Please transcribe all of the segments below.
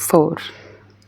4।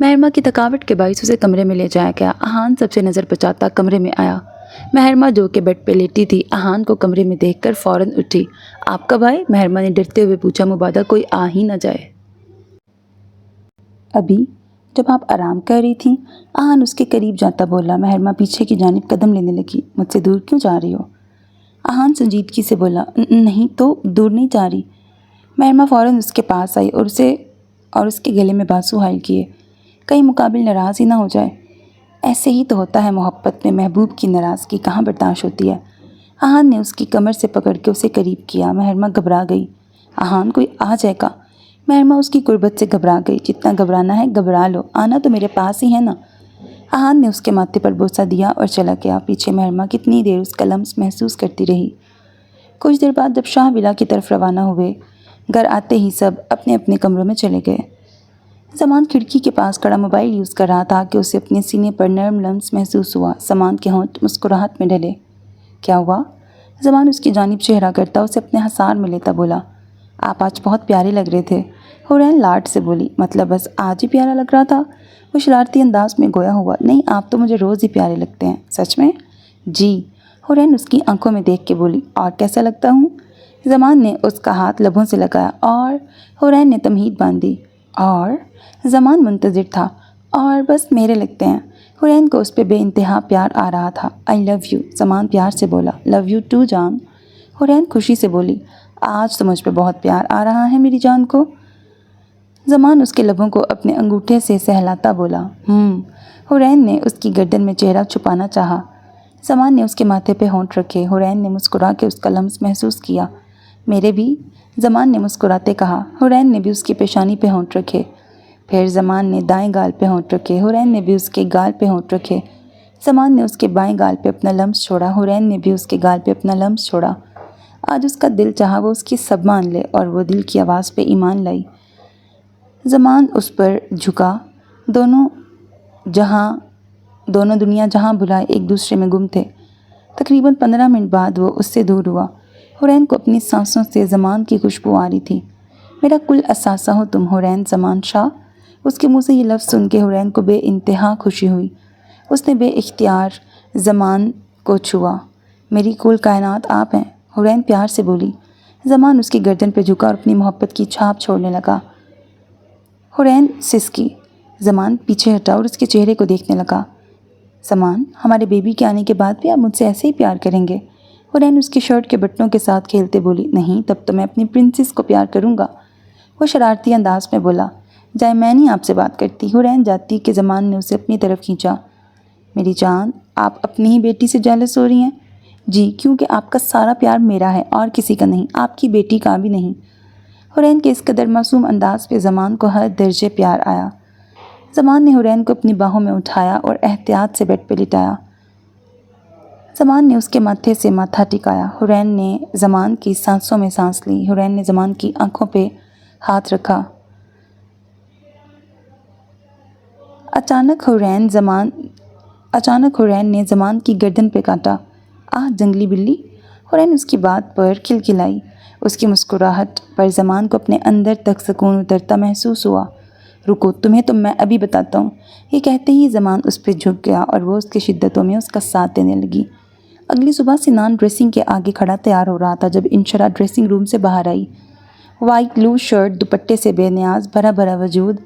مہرمہ کی تھکاوٹ کے باعث اسے کمرے میں لے جایا گیا۔ احان سب سے نظر بچاتا کمرے میں آیا۔ مہرمہ جو کہ بیڈ پہ لیٹی تھی احان کو کمرے میں دیکھ کر فوراً اٹھی۔ آپ کب آئے؟ مہرمہ نے ڈرتے ہوئے پوچھا، مبادا کوئی آ ہی نہ جائے۔ ابھی جب آپ آرام کر رہی تھیں۔ احان اس کے قریب جاتا بولا۔ مہرمہ پیچھے کی جانب قدم لینے لگی۔ مجھ سے دور کیوں جا رہی ہو؟ احان سنجیدگی سے بولا، نہیں تو دور نہیں جا رہی۔ مہرمہ فوراً اس کے پاس آئی اور اس کے گلے میں بازو حائل کیے، کہیں مقابل ناراض ہی نہ ہو جائے۔ ایسے ہی تو ہوتا ہے محبت میں، محبوب کی ناراضگی کہاں برداشت ہوتی ہے۔ احان نے اس کی کمر سے پکڑ کے اسے قریب کیا۔ مہرمہ گھبرا گئی۔ احان کوئی آ جائے گا۔ مہرمہ اس کی قربت سے گھبرا گئی۔ جتنا گھبرانا ہے گھبرا لو، آنا تو میرے پاس ہی ہے نا۔ احان نے اس کے ماتھے پر بوسہ دیا اور چلا گیا۔ پیچھے مہرمہ کتنی دیر اس کا لمس محسوس کرتی رہی۔ کچھ دیر بعد جب شاہ ولا کی طرف روانہ ہوئے، گھر آتے ہی سب اپنے اپنے کمروں میں چلے گئے۔ زمان کھڑکی کے پاس کھڑا موبائل یوز کر رہا تھا کہ اسے اپنے سینے پر نرم لمس محسوس ہوا۔ زمان کے ہونٹ مسکراہٹ میں ڈھلے۔ کیا ہوا؟ زمان اس کی جانب چہرہ کرتا اسے اپنے حصار میں لیتا بولا، آپ آج بہت پیارے لگ رہے تھے۔ حورین لاڈ سے بولی، مطلب بس آج ہی پیارا لگ رہا تھا؟ وہ شرارتی انداز میں گویا ہوا، نہیں آپ تو مجھے روز ہی پیارے لگتے ہیں۔ سچ میں؟ جی۔ حورین اس کی آنکھوں میں دیکھ کے بولی، اور کیسا لگتا ہوں؟ زمان نے اس کا ہاتھ لبوں سے لگایا اور حورین نے تمہید باندھی۔ اور زمان منتظر تھا۔ اور بس میرے لگتے ہیں۔ حورین کو اس پہ بے انتہا پیار آ رہا تھا۔ آئی لو یو، زمان پیار سے بولا۔ لو یو ٹو جان۔ حورین خوشی سے بولی، آج تو مجھ پہ بہت پیار آ رہا ہے میری جان کو۔ زمان اس کے لبوں کو اپنے انگوٹھے سے سہلاتا بولا، حورین نے اس کی گردن میں چہرہ چھپانا چاہا۔ زمان نے اس کے ماتھے پہ ہونٹ رکھے۔ حورین نے مسکرا کے اس کا لمس محسوس کیا۔ میرے بھی، زمان نے مسکراتے کہا۔ حورین نے بھی اس کی پیشانی پہ ہونٹ رکھے۔ پھر زمان نے دائیں گال پہ ہونٹ رکھے۔ حورین نے بھی اس کے گال پہ ہونٹ رکھے۔ زمان نے اس کے بائیں گال پہ اپنا لمس چھوڑا۔ حورین نے بھی اس کے گال پہ اپنا لمس چھوڑا۔ آج اس کا دل چاہا وہ اس کی سب مان لے، اور وہ دل کی آواز پہ ایمان لائی۔ زمان اس پر جھکا۔ دونوں دنیا جہاں بھلائے ایک دوسرے میں گم تھے۔ تقریباً 15 منٹ بعد وہ اس سے دور ہوا۔ حورین کو اپنی سانسوں سے زمان کی خوشبو آ رہی تھی۔ میرا کل اثاثہ ہو تم حورین زمان شاہ۔ اس کے منہ سے یہ لفظ سن کے حورین کو بے انتہا خوشی ہوئی۔ اس نے بے اختیار زمان کو چھوا۔ میری کل کائنات آپ ہیں، حورین پیار سے بولی۔ زمان اس کی گردن پہ جھکا اور اپنی محبت کی چھاپ چھوڑنے لگا۔ حورین سسکی۔ زمان پیچھے ہٹا اور اس کے چہرے کو دیکھنے لگا۔ زمان، ہمارے بیبی کے آنے کے بعد بھی آپ مجھ سے ایسے ہی پیار کریں گے؟ حورین اس کی شرٹ کے بٹنوں کے ساتھ کھیلتے بولی، نہیں تب تو میں اپنی پرنسس کو پیار کروں گا۔ وہ شرارتی انداز میں بولا، جائے میں نہیں آپ سے بات کرتی۔ حورین جاتی کہ زمان نے اسے اپنی طرف کھینچا۔ میری جان، آپ اپنی ہی بیٹی سے جیلس ہو رہی ہیں؟ جی، کیونکہ آپ کا سارا پیار میرا ہے اور کسی کا نہیں، آپ کی بیٹی کا بھی نہیں۔ حورین کے اس قدر معصوم انداز پہ زمان کو ہر درجے پیار آیا۔ زمان نے حورین کو اپنی باہوں میں اٹھایا اور احتیاط سے بیڈ پہ لٹایا۔ زمان نے اس کے ماتھے سے ماتھا ٹکایا۔ حورین نے زمان کی سانسوں میں سانس لی۔ حورین نے زمان کی آنکھوں پہ ہاتھ رکھا۔ اچانک حورین نے زمان کی گردن پہ کاٹا۔ آہ جنگلی بلی! حورین اس کی بات پر کھلکھلائی۔ اس کی مسکراہٹ پر زمان کو اپنے اندر تک سکون اترتا محسوس ہوا۔ رکو، تمہیں تو میں ابھی بتاتا ہوں۔ یہ کہتے ہی زمان اس پہ جھک گیا اور وہ اس کی شدتوں میں اس کا ساتھ دینے لگی۔ اگلی صبح سنان ڈریسنگ کے آگے کھڑا تیار ہو رہا تھا جب انشرا ڈریسنگ روم سے باہر آئی۔ وائٹ لوز شرٹ، دوپٹے سے بے نیاز بھرا بھرا وجود۔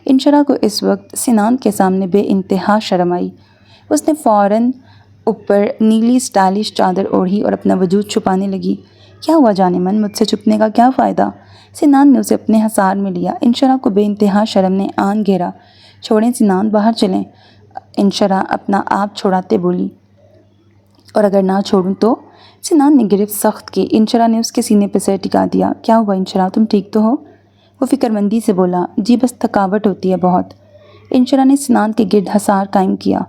انشرا کو اس وقت سنان کے سامنے بے انتہا شرم آئی۔ اس نے فوراً اوپر نیلی اسٹائلش چادر اوڑھی اور اپنا وجود چھپانے لگی۔ کیا ہوا جانے من، مجھ سے چھپنے کا کیا فائدہ؟ سنان نے اسے اپنے حصار میں لیا۔ انشرا کو بے انتہا شرم نے آن گھیرا۔ چھوڑیں سنان، باہر چلیں۔ انشرا اپنا آپ چھوڑاتے بولی۔ اور اگر نہ چھوڑوں تو؟ سنان نے گرفت سخت کی۔ انشرا نے اس کے سینے پہ سر ٹکا دیا۔ کیا ہوا انشرا، تم ٹھیک تو ہو؟ وہ فکر مندی سے بولا، جی بس تھکاوٹ ہوتی ہے بہت۔ انشرا نے سنان کے گرد حصار قائم کیا۔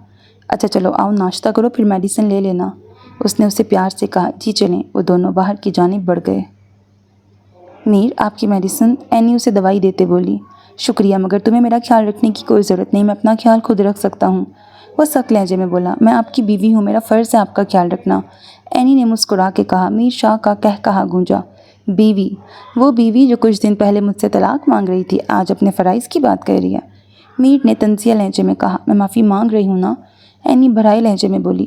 اچھا چلو آؤ ناشتہ کرو پھر میڈیسن لے لینا، اس نے اسے پیار سے کہا۔ جی چلیں۔ وہ دونوں باہر کی جانب بڑھ گئے۔ میر، آپ کی میڈیسن، اینی اسے دوائی دیتے بولی۔ شکریہ، مگر تمہیں میرا خیال رکھنے کی کوئی ضرورت نہیں، میں اپنا خیال خود رکھ سکتا ہوں، وہ سخت لہجے میں بولا۔ میں آپ کی بیوی ہوں، میرا فرض ہے آپ کا خیال رکھنا، اینی نے مسکرا کے کہا۔ میر شاہ کا کہا گونجا۔ بیوی؟ وہ بیوی جو کچھ دن پہلے مجھ سے طلاق مانگ رہی تھی، آج اپنے فرائض کی بات کر رہی ہے۔ میر نے تنزیہ لہجے میں کہا۔ میں معافی مانگ رہی ہوں نا، اینی بھرائی لہجے میں بولی۔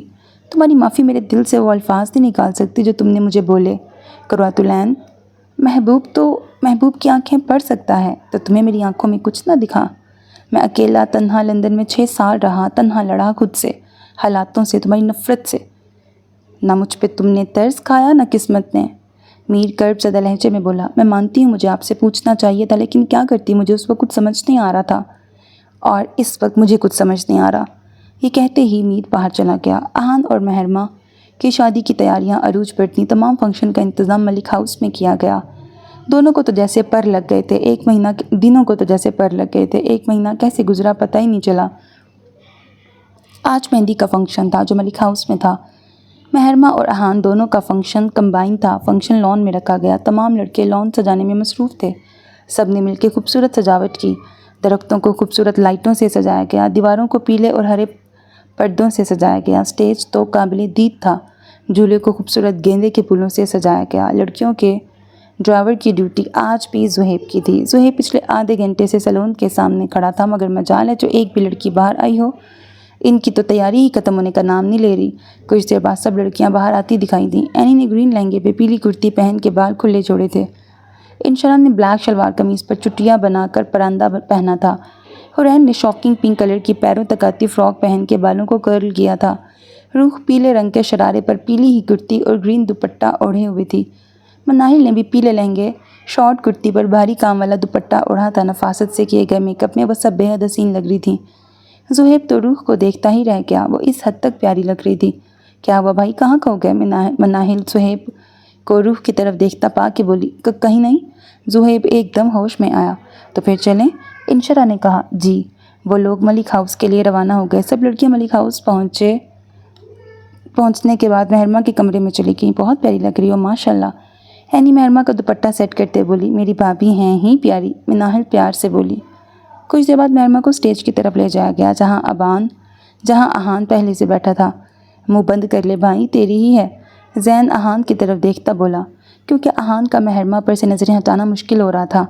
تمہاری معافی میرے دل سے وہ الفاظ نہیں نکال سکتی جو تم نے مجھے بولے۔ قرۃ العین، محبوب کی آنکھیں پڑھ سکتا ہے تو تمہیں میری آنکھوں میں کچھ نہ دکھا؟ میں اکیلا تنہا لندن میں 6 سال رہا، تنہا لڑا خود سے، حالاتوں سے، تمہاری نفرت سے۔ نہ مجھ پہ تم نے ترس کھایا نہ قسمت نے۔ میر کرب زدہ لہجے میں بولا۔ میں مانتی ہوں مجھے آپ سے پوچھنا چاہیے تھا، لیکن کیا کرتی، مجھے اس وقت کچھ سمجھ نہیں آ رہا تھا، اور اس وقت مجھے کچھ سمجھ نہیں آ رہا۔ یہ کہتے ہی میر باہر چلا گیا۔ احان اور مہرمہ کی شادی کی تیاریاں عروج پر تھیں۔ تمام فنکشن کا انتظام ملک ہاؤس میں کیا گیا۔ دونوں کو تو جیسے پر لگ گئے تھے، دنوں کو تو جیسے پر لگ گئے تھے، ایک مہینہ کیسے گزرا پتہ ہی نہیں چلا۔ آج مہندی کا فنکشن تھا جو ملک ہاؤس میں تھا۔ مہرمہ اور احان دونوں کا فنکشن کمبائن تھا۔ فنکشن لان میں رکھا گیا۔ تمام لڑکے لان سجانے میں مصروف تھے۔ سب نے مل کے خوبصورت سجاوٹ کی۔ درختوں کو خوبصورت لائٹوں سے سجایا گیا، دیواروں کو پیلے اور ہرے پردوں سے سجایا گیا، اسٹیج تو قابل دید تھا، جھولے کو خوبصورت گیندے کے پھولوں سے سجایا گیا۔ لڑکیوں کے ڈرائیور کی ڈیوٹی آج بھی زہیب کی تھی۔ زہیب پچھلے آدھے گھنٹے سے سیلون کے سامنے کھڑا تھا، مگر مجال ہے جو ایک بھی لڑکی باہر آئی ہو۔ ان کی تو تیاری ہی ختم ہونے کا نام نہیں لے رہی۔ کچھ دیر بعد سب لڑکیاں باہر آتی دکھائی دیں۔ اینی نے گرین لہنگے پہ پیلی کرتی پہن کے بال کھلے چھوڑے تھے۔ انشرا نے بلیک شلوار قمیض پر چٹیاں بنا کر پراندہ پہنا تھا۔ حورین نے شاکنگ پنک کلر کی پیروں تک آتی فراک پہن کے بالوں کو کرل کیا تھا۔ روح پیلے رنگ کے شرارے پر پیلی ہی کرتی اور گرین دوپٹہ اوڑھے ہوئے تھی۔ مناہل نے بھی پیلے لہنگے شارٹ کرتی پر بھاری کام والا دوپٹہ اوڑھا تھا۔ نفاست سے کیے گئے میک اپ میں وہ سب بے حد حسین لگ رہی تھیں۔ زہیب تو روح کو دیکھتا ہی رہ گیا، وہ اس حد تک پیاری لگ رہی تھی۔ کیا ہوا بھائی، کہاں کھو گئے؟ مناہل زہیب کو روح کی طرف دیکھتا پا کے بولی۔ کہیں نہیں۔ زہیب ایک دم ہوش میں آیا۔ تو پھر چلیں؟ انشرا نے کہا۔ جی۔ وہ لوگ ملک ہاؤس کے لیے روانہ ہو گئے۔ سب لڑکیاں ملک ہاؤس پہنچنے کے بعد مہرمہ کے کمرے میں چلی گئیں۔ بہت پیاری لگ رہی ہو ماشاء اللہ۔ اینی مہرمہ کا دوپٹہ سیٹ کرتے بولی۔ میری بھابھی ہیں ہی پیاری، مناہل پیار سے بولی۔ کچھ دیر بعد مہرمہ کو اسٹیج کی طرف لے جایا گیا، جہاں احان پہلے سے بیٹھا تھا۔ منہ بند کر لے بھائی، تیری ہی ہے، زین احان کی طرف دیکھتا بولا، کیونکہ احان کا مہرمہ پر سے نظریں ہٹانا مشکل ہو رہا تھا۔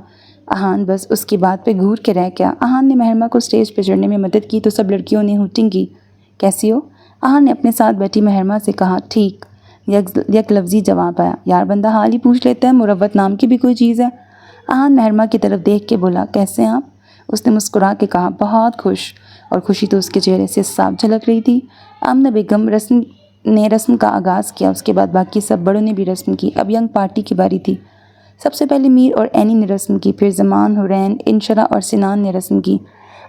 احان بس اس کی بات پہ گھور کے رہ گیا۔ احان نے مہرمہ کو اسٹیج پہ چڑھنے میں مدد کی تو سب لڑکیوں نے ہوٹنگ کی۔ کیسی ہو؟ احان نے اپنے ساتھ بیٹھی مہرمہ سے کہا۔ ٹھیک، یک لفظی جواب آیا۔ یار بندہ حال ہی پوچھ لیتا ہے، مروت نام کی بھی کوئی چیز ہے؟ احان مہرمہ کی طرف دیکھ کے بولا۔ کیسے ہیں آپ؟ اس نے مسکرا کے کہا۔ بہت خوش، اور خوشی تو اس کے چہرے سے صاف جھلک رہی تھی۔ آمنہ بیگم نے رسم کا آغاز کیا، اس کے بعد باقی سب بڑوں نے بھی رسم کی۔ اب ینگ پارٹی کی باری تھی۔ سب سے پہلے میر اور اینی نے رسم کی، پھر زمان، حورین، انشرا اور سنان نے رسم کی۔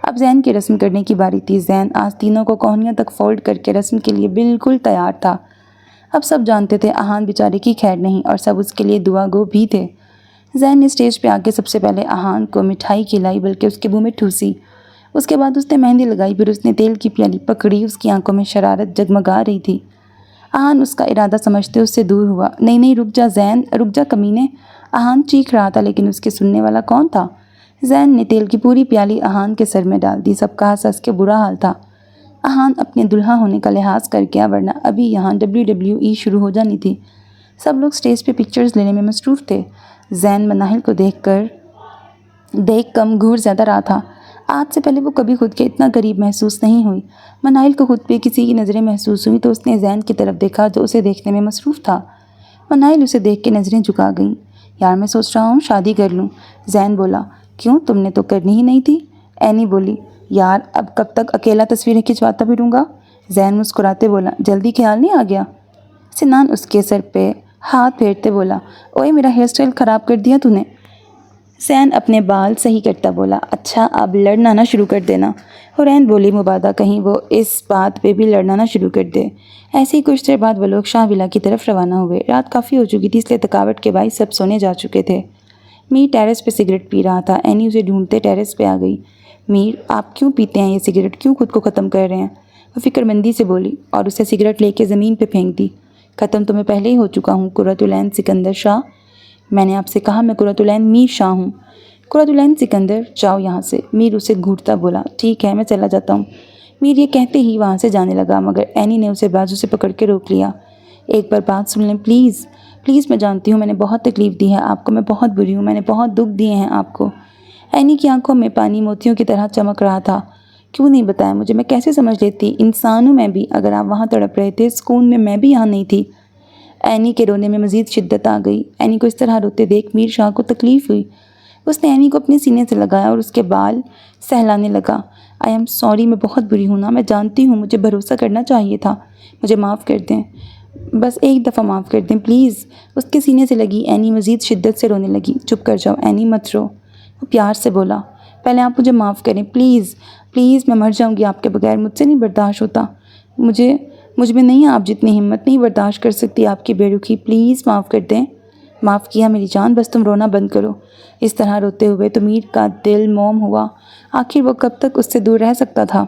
اب زین کی رسم کرنے کی باری تھی۔ زین آج تینوں کو کوہنیوں تک فولڈ کر کے رسم کے لیے بالکل تیار تھا۔ اب سب جانتے تھے احان بیچارے کی خیر نہیں، اور سب اس کے لیے دعا گو بھی تھے۔ زین نے اسٹیج پہ آ کے سب سے پہلے احان کو مٹھائی کھلائی، بلکہ اس کے منہ میں ٹھوسی۔ اس کے بعد اس نے مہندی لگائی، پھر اس نے تیل کی پیالی پکڑی۔ اس کی آنکھوں میں شرارت جگمگا رہی تھی۔ احان اس کا ارادہ سمجھتے اس سے دور ہوا۔ نہیں رک جا زین، رک جا کمینے۔ احان چیخ رہا تھا، لیکن اس کے سننے والا کون تھا؟ زین نے تیل کی پوری پیالی احان کے سر میں ڈال دی۔ سب کا ہنس کے برا حال تھا۔ احان اپنے دلہا ہونے کا لحاظ کر گیا، ورنہ ابھی یہاں WWE شروع ہو جانی تھی۔ سب لوگ اسٹیج پہ پکچرز لینے میں مصروف تھے۔ زین مناہل کو دیکھ کم گھور زیادہ رہا تھا۔ آج سے پہلے وہ کبھی خود کے اتنا قریب محسوس نہیں ہوئی۔ مناہل کو خود پہ کسی کی نظریں محسوس ہوئی تو اس نے زین کی طرف دیکھا، جو اسے دیکھنے میں مصروف تھا۔ مناہل اسے دیکھ کے نظریں جھکا گئیں۔ یار میں سوچ رہا ہوں شادی کر لوں، زین بولا۔ کیوں، تم نے تو کرنی ہی نہیں تھی؟ اینی بولی۔ یار اب کب تک اکیلا تصویریں کھنچواتا پھروں گا؟ زین مسکراتے بولا۔ جلدی خیال نہیں آ گیا؟ سنان اس کے سر پہ ہاتھ پھیرتے بولا۔ اوئے میرا ہیئر اسٹائل خراب کر دیا تو نے؟ زین اپنے بال صحیح کرتا بولا۔ اچھا اب لڑنا نہ شروع کر دینا۔ حورین بولی مبادہ کہیں وہ اس بات پہ بھی لڑنا نہ شروع کر دے۔ ایسے ہی کچھ دیر بعد وہ لوگ شاہ ولا کی طرف روانہ ہوئے۔ رات کافی ہو چکی تھی، اس لیے تھکاوٹ کے باعث سب سونے جا چکے تھے۔ میر ٹیرس پہ سگریٹ پی رہا تھا۔ اینی اسے ڈھونڈتے ٹیرس پہ آ گئی۔ میر آپ کیوں پیتے ہیں یہ سگریٹ، کیوں خود کو ختم کر رہے ہیں؟ وہ فکر مندی سے بولی، اور اسے سگریٹ لے کے زمین پہ پھینک دی۔ ختم تو میں پہلے ہی ہو چکا ہوں، قرۃ العین سکندر شاہ۔ میں نے آپ سے کہا میں قرۃ العین میر شاہ ہوں۔ قرۃ العین سکندر، جاؤ یہاں سے، میر اسے گھورتا بولا۔ ٹھیک ہے میں چلا جاتا ہوں۔ میر یہ کہتے ہی وہاں سے جانے لگا، مگر اینی نے اسے بازو سے پکڑ کے روک لیا۔ ایک بار بات سن لیں پلیز، پلیز میں جانتی ہوں میں نے بہت تکلیف دی ہے آپ کو، میں بہت بری ہوں، میں نے بہت دکھ دیے ہیں آپ کو۔ اینی کی آنکھوں میں پانی موتیوں کی طرح چمک رہا تھا۔ کیوں نہیں بتایا مجھے؟ میں کیسے سمجھ لیتی؟ انسان ہوں میں بھی، اگر آپ وہاں تڑپ رہے تھے سکون میں بھی یہاں نہیں تھی۔ اینی کے رونے میں مزید شدت آ گئی۔ اینی کو اس طرح روتے دیکھ میر شاہ کو تکلیف ہوئی۔ اس نے اینی کو اپنے سینے سے لگایا اور اس کے بال سہلانے لگا۔ آئی ایم سوری، میں بہت بری ہوں نا، میں جانتی ہوں، مجھے بھروسہ کرنا چاہیے تھا، مجھے معاف کر دیں، بس ایک دفعہ معاف کر دیں پلیز۔ اس کے سینے سے لگی اینی مزید شدت سے رونے لگی۔ چپ کر جاؤ اینی، مت رو، وہ پیار سے بولا۔ پہلے آپ مجھے معاف کریں پلیز پلیز، میں مر جاؤں گی آپ کے بغیر، مجھ سے نہیں برداشت ہوتا، مجھ میں نہیں آپ جتنی ہمت نہیں برداشت کر سکتی آپ کی بے رخی، پلیز معاف کر دیں۔ معاف کیا میری جان، بس تم رونا بند کرو۔ اس طرح روتے ہوئے تو میر کا دل موم ہوا۔ آخر وہ کب تک اس سے دور رہ سکتا تھا،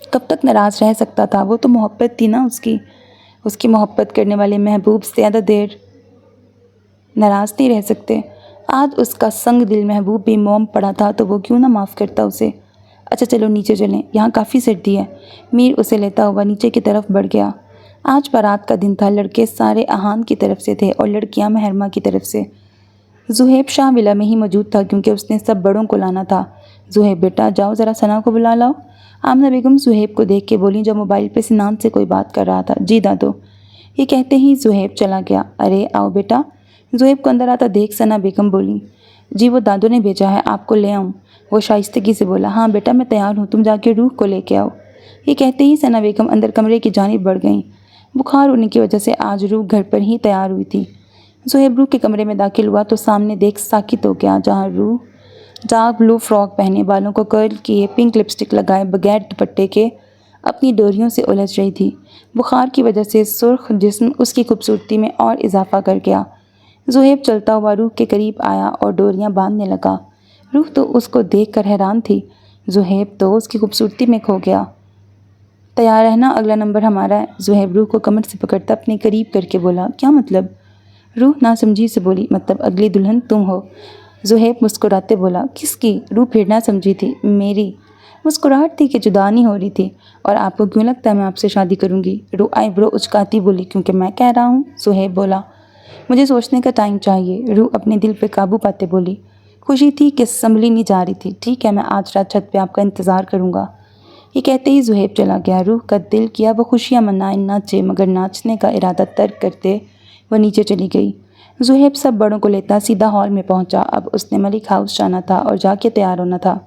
کب تک ناراض رہ سکتا تھا؟ وہ تو محبت تھی نا اس کی محبت کرنے والے محبوب زیادہ دیر ناراض نہیں رہ سکتے۔ آج اس کا سنگ دل محبوب بھی موم پڑا تھا تو وہ کیوں نہ معاف کرتا اسے۔ اچھا چلو نیچے چلیں، یہاں کافی سردی ہے۔ میر اسے لیتا ہوا نیچے کی طرف بڑھ گیا۔ آج بارات کا دن تھا، لڑکے سارے احان کی طرف سے تھے اور لڑکیاں مہرمہ کی طرف سے۔ زہیب شاہ ولا میں ہی موجود تھا کیونکہ اس نے سب بڑوں کو لانا تھا۔ زہیب بیٹا جاؤ ذرا ثنا کو بلا لاؤ۔ آمنہ بیگم زہیب کو دیکھ کے بولی جو موبائل پہ سنان سے کوئی بات کر رہا تھا۔ جی دادو، یہ کہتے ہی زہیب چلا گیا۔ ارے آؤ بیٹا۔ زہیب کو اندر آتا دیکھ ثنا بیگم بولی جی وہ دادو نے بھیجا ہے آپ کو لے آؤں۔ وہ شائستگی سے بولا ہاں بیٹا میں تیار ہوں، تم جا کے روح کو لے کے آؤ۔ یہ کہتے ہی ثنا بیگم اندر کمرے کی جانب بڑھ گئیں۔ بخار ہونے کی وجہ سے آج روح گھر پر ہی تیار ہوئی تھی۔ زہیب روح کے کمرے میں داخل ہوا تو سامنے دیکھ ساکت ہو گیا، جہاں روح ڈارک بلو فراک پہنے، بالوں کو کرل کیے، پنک لپسٹک لگائے، بغیر دوپٹے کے اپنی ڈوریوں سے الجھ رہی تھی۔ بخار کی وجہ سے سرخ جسم اس کی خوبصورتی میں اور اضافہ کر گیا۔ زہیب چلتا ہوا روح کے قریب آیا اور ڈوریاں باندھنے لگا۔ روح تو اس کو دیکھ کر حیران تھی، زہیب تو اس کی خوبصورتی میں کھو گیا۔ تیار رہنا، اگلا نمبر ہمارا ہے۔ زہیب روح کو کمر سے پکڑتا اپنے قریب کر کے بولا کیا مطلب؟ روح ناسمجھی سے بولی مطلب اگلی دلہن تم ہو۔ زہیب مسکراتے بولا کس کی؟ روح پھر نہ سمجھی تھی میری۔ مسکراہٹ تھی کہ جدا نہیں ہو رہی تھی۔ اور آپ کو کیوں لگتا ہے میں آپ سے شادی کروں گی؟ روح آئی برو اچکاتی بولی کیونکہ میں کہہ رہا ہوں۔ زہیب بولا مجھے سوچنے کا ٹائم چاہیے۔ روح اپنے دل پہ قابو پاتے بولی خوشی تھی کہ سنبھلی نہیں جا رہی تھی۔ ٹھیک ہے میں آج رات چھت پہ آپ کا انتظار کروں گا۔ یہ کہتے ہی زہیب چلا گیا۔ روح کا دل کیا وہ خوشیاں منائے ناچے، مگر ناچنے کا ارادہ ترک کرتے وہ نیچے چلی گئی۔ زہیب سب بڑوں کو لیتا سیدھا ہال میں پہنچا۔ اب اس نے ملک ہاؤس جانا تھا اور جا کے تیار ہونا تھا۔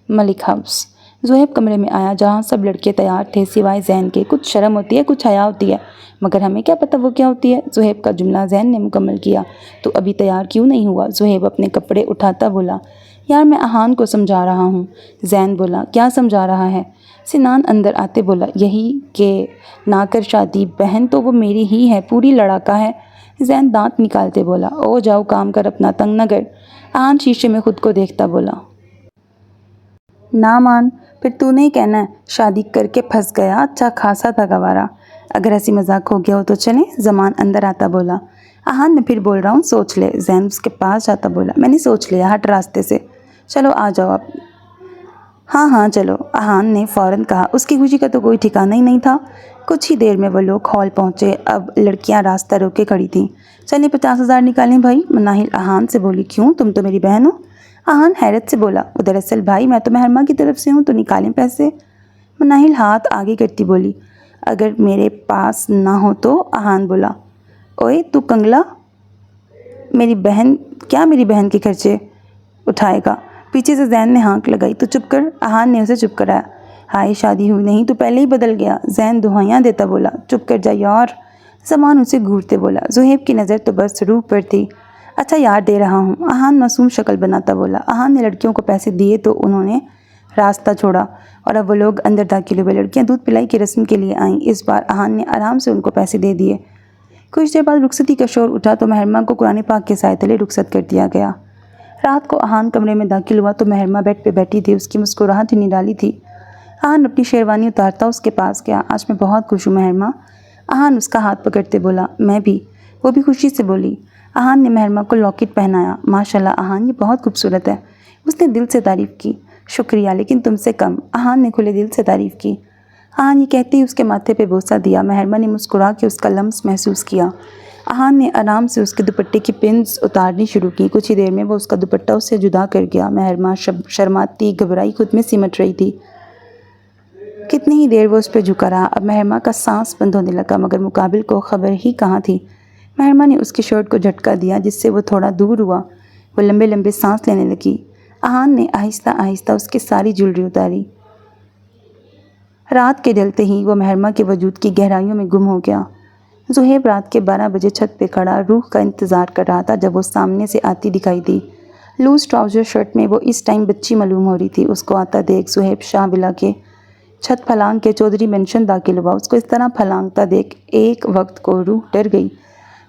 ملک ہاؤس۔ زہیب کمرے میں آیا جہاں سب لڑکے تیار تھے سوائے زین کے۔ کچھ شرم ہوتی ہے، کچھ حیا ہوتی ہے، مگر ہمیں کیا پتہ وہ کیا ہوتی ہے؟ زہیب کا جملہ زین نے مکمل کیا۔ تو ابھی تیار کیوں نہیں ہوا؟ زہیب اپنے کپڑے اٹھاتا بولا یار میں احان کو سمجھا رہا ہوں۔ زین بولا کیا سمجھا رہا ہے؟ سنان اندر آتے بولا یہی کہ نہ کر شادی، بہن تو وہ میری ہی ہے، پوری لڑاکا ہے۔ زین دانت نکالتے بولا او جاؤ کام کر اپنا، تنگ نہ کر۔ احان شیشے میں خود کو دیکھتا بولا نہ مان، پھر تو نہیں کہنا ہے شادی کر کے پھنس گیا، اچھا خاصا تھا گوارا۔ اگر ہنسی مذاق ہو گیا ہو تو چلیں۔ زمان اندر آتا بولا احان میں پھر بول رہا ہوں سوچ لے۔ زین اس کے پاس جاتا بولا میں نے سوچ لیا، ہٹ راستے سے، چلو آ جاؤ آپ۔ ہاں ہاں چلو، احان نے فوراً کہا۔ اس کی خوشی کا تو کوئی ٹھکانہ ہی نہیں تھا۔ کچھ ہی دیر میں وہ لوگ ہال پہنچے۔ اب لڑکیاں راستہ روک کے کھڑی تھیں۔ چلیں 50,000 نکالیں بھائی، مناہل احان سے بولی کیوں تم تو میری بہن ہو؟ احان حیرت سے بولا دراصل بھائی میں تو مہرمہ کی طرف سے ہوں، تو نکالیں پیسے۔ مناہل ہاتھ آگے کرتی بولی اگر میرے پاس نہ ہو تو؟ احان بولا اوئے تو کنگلا، میری بہن کے خرچے اٹھائے گا؟ پیچھے سے زین نے ہانک لگائی تو چپ کر، احان نے اسے چپ کرایا۔ ہائے شادی ہوئی نہیں تو پہلے ہی بدل گیا۔ زین دہائیاں دیتا بولا چپ کر جا یار۔ زمان اسے گھورتے بولا۔ زہیب کی نظر تو بس روح پر تھی۔ اچھا یار دے رہا ہوں، احان معصوم شکل بناتا بولا۔ احان نے لڑکیوں کو پیسے دیے تو انہوں نے راستہ چھوڑا اور اب وہ لوگ اندر داخل ہوئے۔ لڑکیاں دودھ پلائی کی رسم کے لیے آئیں۔ اس بار احان نے آرام سے ان کو پیسے دے دیے۔ کچھ دیر بعد رخصتی کا شور اٹھا تو مہرمہ کو قرآن پاک کے سائے تلے رخصت کر دیا گیا۔ رات کو احان کمرے میں داخل ہوا تو مہرمہ بیڈ پہ بیٹھی تھی، اس کی مسکراہٹ ہی نرالی تھی۔ احان اپنی شیروانی اتارتا اس کے پاس گیا۔ آج میں بہت خوش ہوں مہرمہ۔ احان اس کا ہاتھ پکڑتے بولا میں بھی۔ وہ بھی خوشی سے بولی۔ احان نے مہرمہ کو لاکٹ پہنایا۔ ماشاءاللہ احان یہ بہت خوبصورت ہے۔ اس نے دل سے تعریف کی۔ شکریہ لیکن تم سے کم، احان نے کھلے دل سے تعریف کی۔ احان یہ کہتے ہی اس کے ماتھے پہ بوسہ دیا۔ مہرمہ نے مسکرا کے اس کا لمس محسوس کیا۔ احان نے آرام سے اس کے دوپٹے کی پنز اتارنی شروع کی۔ کچھ ہی دیر میں وہ اس کا دوپٹہ اس سے جدا کر گیا۔ مہرماں شرماتی گھبرائی خود میں سمٹ رہی تھی۔ کتنی ہی دیر وہ اس پہ جھکا رہا۔ اب مہرماں کا سانس بند ہونے لگا، مگر مقابل کو خبر ہی کہاں تھی۔ مہرماں نے اس کی شرٹ کو جھٹکا دیا جس سے وہ تھوڑا دور ہوا۔ وہ لمبے لمبے سانس لینے لگی۔ احان نے آہستہ آہستہ اس کی ساری جولری اتاری۔ رات کے ڈھلتے ہی وہ مہرماں کے وجود کی گہرائیوں میں گم ہو گیا۔ زہیب رات کے 12 بجے چھت پہ کھڑا روح کا انتظار کر رہا تھا جب وہ سامنے سے آتی دکھائی دی۔ لوز ٹراؤزر شرٹ میں وہ اس ٹائم بچی معلوم ہو رہی تھی۔ اس کو آتا دیکھ زہیب شاہ ولا کے چھت پھلانگ کے چودھری مینشن داخل ہوا۔ اس کو اس طرح پھلانگتا دیکھ ایک وقت کو روح ڈر گئی۔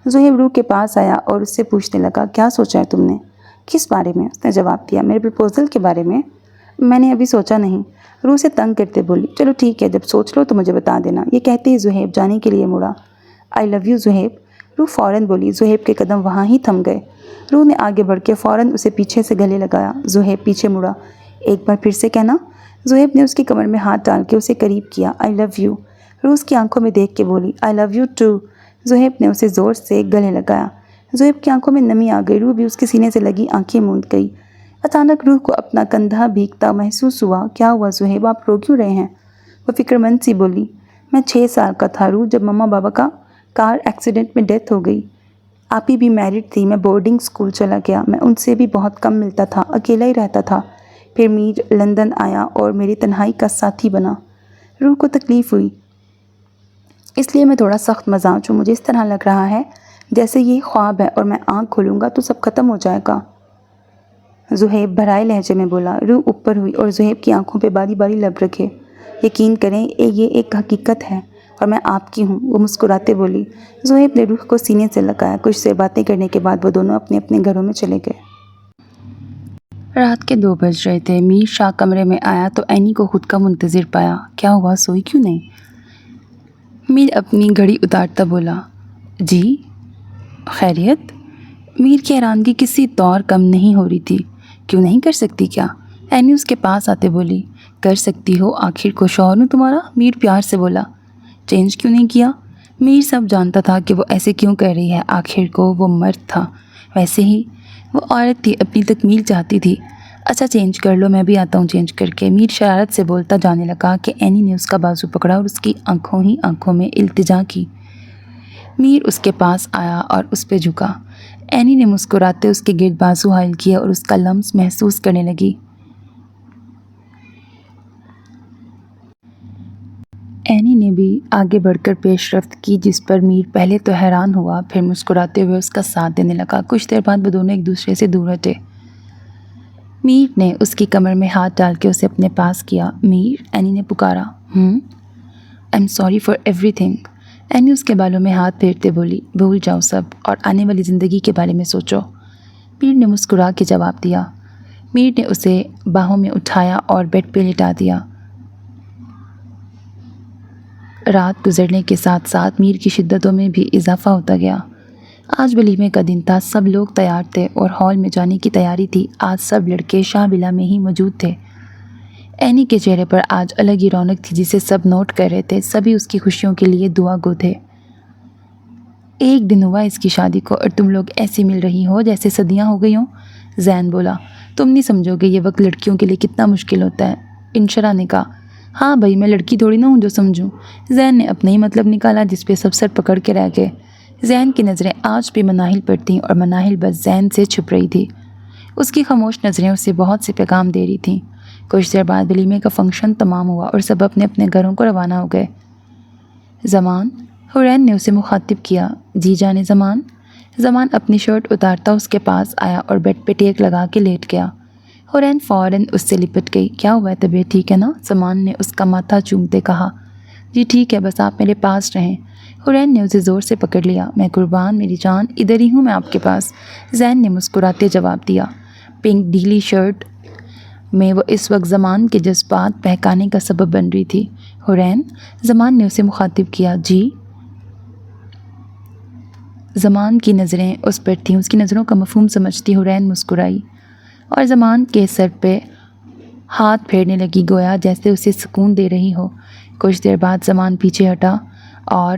زہیب روح کے پاس آیا اور اس سے پوچھنے لگا، کیا سوچا ہے تم نے؟ کس بارے میں؟ اس نے جواب دیا، میرے پرپوزل کے بارے میں۔ میں نے ابھی سوچا نہیں، روح سے تنگ کرتے بولی۔ چلو ٹھیک ہے، جب سوچ لو تو مجھے بتا دینا۔ یہ کہتے ہی زہیب جانے کے لیے مڑا۔ آئی لو یو زہیب، روح فوراً بولی۔ زہیب کے قدم وہاں ہی تھم گئے۔ روح نے آگے بڑھ کے فوراً اسے پیچھے سے گلے لگایا۔ زہیب پیچھے مڑا۔ ایک بار پھر سے کہنا۔ زہیب نے اس کی کمر میں ہاتھ ڈال کے اسے قریب کیا۔ آئی لو یو، روح اس کی آنکھوں میں دیکھ کے بولی۔ آئی لو یو ٹو، زہیب نے اسے زور سے گلے لگایا۔ زہیب کی آنکھوں میں نمی آ گئی۔ روح بھی اس کے سینے سے لگی آنکھیں موند گئی۔ اچانک روح کو اپنا کندھا بھیگتا محسوس ہوا۔ کیا ہوا زہیب، آپ رو کیوں رہے ہیں؟ وہ فکر مند سی بولی۔ میں 6 سال کا تھا روح، جب مما بابا کا کار ایکسیڈنٹ میں ڈیتھ ہو گئی۔ آپی بھی میرڈ تھی، میں بورڈنگ اسکول چلا گیا۔ میں ان سے بھی بہت کم ملتا تھا، اکیلا ہی رہتا تھا۔ پھر میر لندن آیا اور میری تنہائی کا ساتھی بنا۔ روح کو تکلیف ہوئی، اس لیے میں تھوڑا سخت مزاج ہوں۔ مجھے اس طرح لگ رہا ہے جیسے یہ خواب ہے اور میں آنکھ کھولوں گا تو سب ختم ہو جائے گا، زہیب بھرائے لہجے میں بولا۔ روح اوپر ہوئی اور زہیب کی آنکھوں پہ باری باری لب رکھے۔ یقین کریں یہ ایک حقیقت ہے اور میں آپ کی ہوں، وہ مسکراتے بولی۔ زہیب نے روح کو سینے سے لگایا۔ کچھ دیر باتیں کرنے کے بعد وہ دونوں اپنے اپنے گھروں میں چلے گئے۔ رات کے 2 بج رہے تھے۔ میر شاہ کمرے میں آیا تو اینی کو خود کا منتظر پایا۔ کیا ہوا، سوئی کیوں نہیں؟ میر اپنی گھڑی اتارتا بولا۔ جی خیریت؟ میر کی حیرانگی کسی طور کم نہیں ہو رہی تھی۔ کیوں نہیں کر سکتی کیا؟ اینی اس کے پاس آتے بولی۔ کر سکتی ہو، آخر کو شوہر ہوں تمہارا، میر پیار سے بولا۔ چینج کیوں نہیں کیا؟ میر سب جانتا تھا کہ وہ ایسے کیوں کہہ رہی ہے، آخر کو وہ مرد تھا، ویسے ہی وہ عورت تھی، اپنی تکمیل چاہتی تھی۔ اچھا چینج کر لو، میں بھی آتا ہوں چینج کر کے، میر شرارت سے بولتا جانے لگا کہ اینی نے اس کا بازو پکڑا اور اس کی آنکھوں ہی آنکھوں میں التجا کی۔ میر اس کے پاس آیا اور اس پہ جھکا۔ اینی نے مسکراتے اس کے گرد بازو حائل کیا اور اس کا لمس محسوس کرنے لگی۔ اینی نے بھی آگے بڑھ کر پیش رفت کی، جس پر میر پہلے تو حیران ہوا، پھر مسکراتے ہوئے اس کا ساتھ دینے لگا۔ کچھ دیر بعد وہ دونوں ایک دوسرے سے دور ہٹے۔ میر نے اس کی کمر میں ہاتھ ڈال کے اسے اپنے پاس کیا۔ میر، اینی نے پکارا۔ آئی ایم سوری فار ایوری تھنگ، اینی اس کے بالوں میں ہاتھ پھیرتے بولی۔ بھول جاؤ سب اور آنے والی زندگی کے بارے میں سوچو، میر نے مسکرا کے جواب دیا۔ میر نے اسے باہوں میں اٹھایا اور بیڈ پہ لٹا دیا۔ رات گزرنے کے ساتھ ساتھ میر کی شدتوں میں بھی اضافہ ہوتا گیا۔ آج ولیمے کا دن تھا، سب لوگ تیار تھے اور ہال میں جانے کی تیاری تھی۔ آج سب لڑکے شاہ ولا میں ہی موجود تھے۔ اینی کے چہرے پر آج الگ ہی رونق تھی جسے سب نوٹ کر رہے تھے۔ سبھی اس کی خوشیوں کے لیے دعا گو تھے۔ ایک دن ہوا اس کی شادی کو اور تم لوگ ایسے مل رہی ہو جیسے صدیاں ہو گئی ہوں، زین بولا۔ تم نہیں سمجھو گے یہ وقت لڑکیوں کے لیے کتنا مشکل ہوتا ہے، انشرا نے کہا۔ ہاں بھائی، میں لڑکی تھوڑی نہ ہوں جو سمجھوں، زین نے اپنا ہی مطلب نکالا، جس پہ سب سر پکڑ کے رہ گئے۔ زین کی نظریں آج بھی مناہل پر تھیں اور مناہل بس زین سے چھپ رہی تھی۔ اس کی خاموش نظریں اسے بہت سے پیغام دے رہی تھیں۔ کچھ دیر بعد ولیمے کا فنکشن تمام ہوا اور سب اپنے اپنے گھروں کو روانہ ہو گئے۔ زمان، حورین نے اسے مخاطب کیا۔ جی جانے زمان۔ زمان اپنی شرٹ اتارتا اس کے پاس آیا اور بیڈ پہ ٹیک لگا کے لیٹ گیا۔ حورین فوراً اس سے لپٹ گئی۔ کیا ہوا ہے، طبیعت ٹھیک ہے نا؟ زمان نے اس کا ماتھا چومتے کہا۔ جی ٹھیک ہے، بس آپ میرے پاس رہیں۔ حورین نے اسے زور سے پکڑ لیا۔ میں قربان میری جان، ادھر ہی ہوں میں آپ کے پاس، زین نے مسکراتے جواب دیا۔ پنک ڈھیلی شرٹ میں وہ اس وقت زمان کے جذبات بہکانے کا سبب بن رہی تھی۔ حورین، زمان نے اسے مخاطب کیا۔ جی۔ زمان کی نظریں اس پر تھیں، اس کی نظروں کا مفہوم سمجھتی حورین مسکرائی اور زمان کے سر پہ ہاتھ پھیرنے لگی، گویا جیسے اسے سکون دے رہی ہو۔ کچھ دیر بعد زمان پیچھے ہٹا اور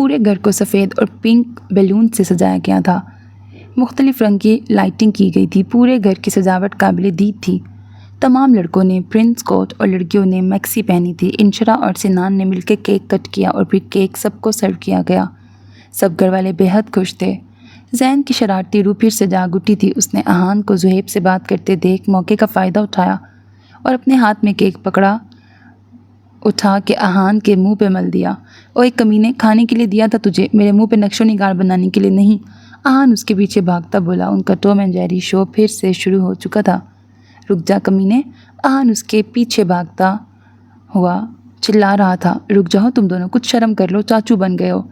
پورے گھر کو سفید اور پنک بیلون سے سجایا گیا تھا۔ مختلف رنگ کی لائٹنگ کی گئی تھی۔ پورے گھر کی سجاوٹ قابل دید تھی۔ تمام لڑکوں نے پرنس کوٹ اور لڑکیوں نے میکسی پہنی تھی۔ انشرا اور سنان نے مل کے کیک کٹ کیا اور پھر کیک سب کو سرو کیا گیا۔ سب گھر والے بے حد خوش تھے۔ زین کی شرارتی روح پھر سے جاگ اٹھی تھی۔ اس نے احان کو زہیب سے بات کرتے دیکھ موقع کا فائدہ اٹھایا اور اپنے ہاتھ میں کیک پکڑا اٹھا کے احان کے منہ پہ مل دیا۔ او ایک کمینے، کھانے کے لیے دیا تھا تجھے، میرے منہ پہ نقش و نگار بنانے کے لیے نہیں۔ احان اس کے پیچھے بھاگتا بولا۔ ان کا ٹام اینڈ جیری شو پھر سے شروع ہو چکا تھا۔ رک جا کمینے، احان اس کے پیچھے بھاگتا ہوا چلا رہا تھا۔ رک جاؤ تم دونوں، کچھ شرم کر لو، چاچو بن گئے ہو۔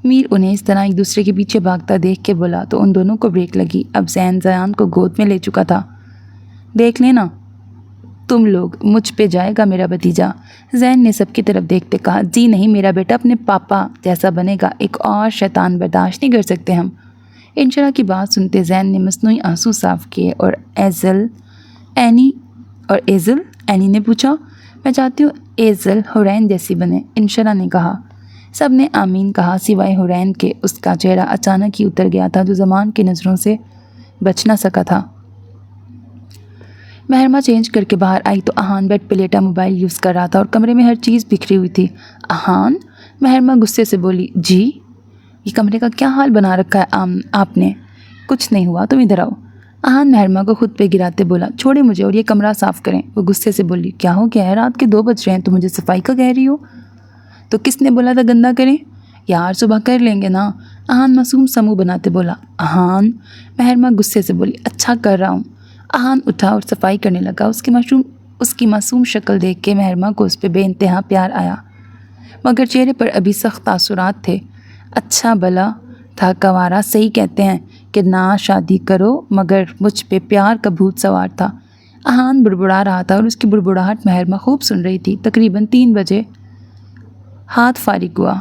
میر انہیں اس طرح ایک دوسرے کے پیچھے بھاگتا دیکھ کے بولا تو ان دونوں کو بریک لگی۔ اب زین زیان کو گود میں لے چکا تھا۔ دیکھ لینا تم لوگ، مجھ پہ جائے گا میرا بھتیجا۔ زین نے سب کی طرف دیکھتے کہا، جی نہیں، میرا بیٹا اپنے پاپا جیسا بنے گا، ایک اور شیطان برداشت نہیں کر سکتے ہم۔ انشرا کی بات سنتے زین نے مصنوعی آنسو صاف کیے اور اینی نے پوچھا، میں چاہتی ہوں ایزل حورین جیسی بنے، انشرا نے کہا۔ سب نے آمین کہا سوائے حورین کے۔ اس کا چہرہ اچانک ہی اتر گیا تھا جو زمان کی نظروں سے بچ نہ سکا تھا۔ مہرما چینج کر کے باہر آئی تو احان بیڈ پہ لیٹا موبائل یوز کر رہا تھا اور کمرے میں ہر چیز بکھری ہوئی تھی۔ احان، مہرما غصے سے بولی، جی یہ کمرے کا کیا حال بنا رکھا ہے آپ نے؟ کچھ نہیں ہوا، تم ادھر آؤ۔ احان مہرما کو خود پہ گراتے بولا، چھوڑے مجھے اور یہ کمرہ صاف کریں۔ وہ غصے سے بولی، کیا ہو گیا ہے؟ رات کے 2 بج رہے ہیں، تو مجھے صفائی کا کہہ رہی ہو؟ تو کس نے بولا تھا گندا کریں؟ یار صبح کر لیں گے نا۔ احان معصوم سا منہ بناتے بولا۔ احان، مہرما غصے سے بولی، اچھا کر رہا ہوں۔ احان اٹھا اور صفائی کرنے لگا۔ اس کی معصوم شکل دیکھ کے مہرما کو اس پہ بے انتہا پیار آیا، مگر چہرے پر ابھی سخت تاثرات تھے۔ اچھا بلا تھا کنوارا، صحیح کہتے ہیں کہ نہ شادی کرو، مگر مجھ پہ پیار کا بھوت سوار تھا۔ احان بڑبڑا رہا تھا اور اس کی بڑبڑاہٹ مہرما خوب سن رہی تھی۔ تقریباً 3 بجے ہاتھ فارغ ہوا۔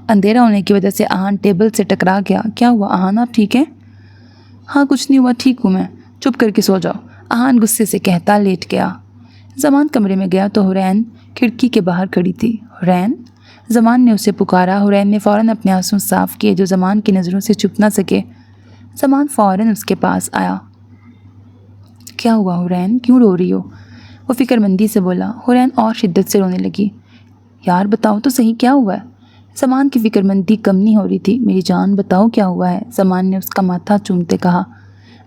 اندھیرا ہونے کی وجہ سے احان ٹیبل سے ٹکرا گیا۔ کیا ہوا احان، آپ ٹھیک ہیں؟ ہاں کچھ نہیں ہوا، ٹھیک ہوں میں، چپ کر کے سو جاؤ، احان غصے سے کہتا لیٹ گیا۔ زمان کمرے میں گیا تو حورین کھڑکی کے باہر کھڑی تھی۔ حورین، زمان نے اسے پکارا۔ حورین نے فوراً اپنے آنسو صاف کیے جو زمان کی نظروں سے چھپ نہ سکے۔ زمان فوراً اس کے پاس آیا۔ کیا ہوا حورین، کیوں رو رہی ہو؟ وہ فکر مندی سے بولا۔ حورین اور شدت سے رونے لگی۔ یار بتاؤ تو صحیح کیا ہوا ہے؟ زمان کی فکر مندی کم نہیں ہو رہی تھی۔ میری جان بتاؤ کیا ہوا ہے؟ زمان نے اس کا ماتھا چومتے کہا۔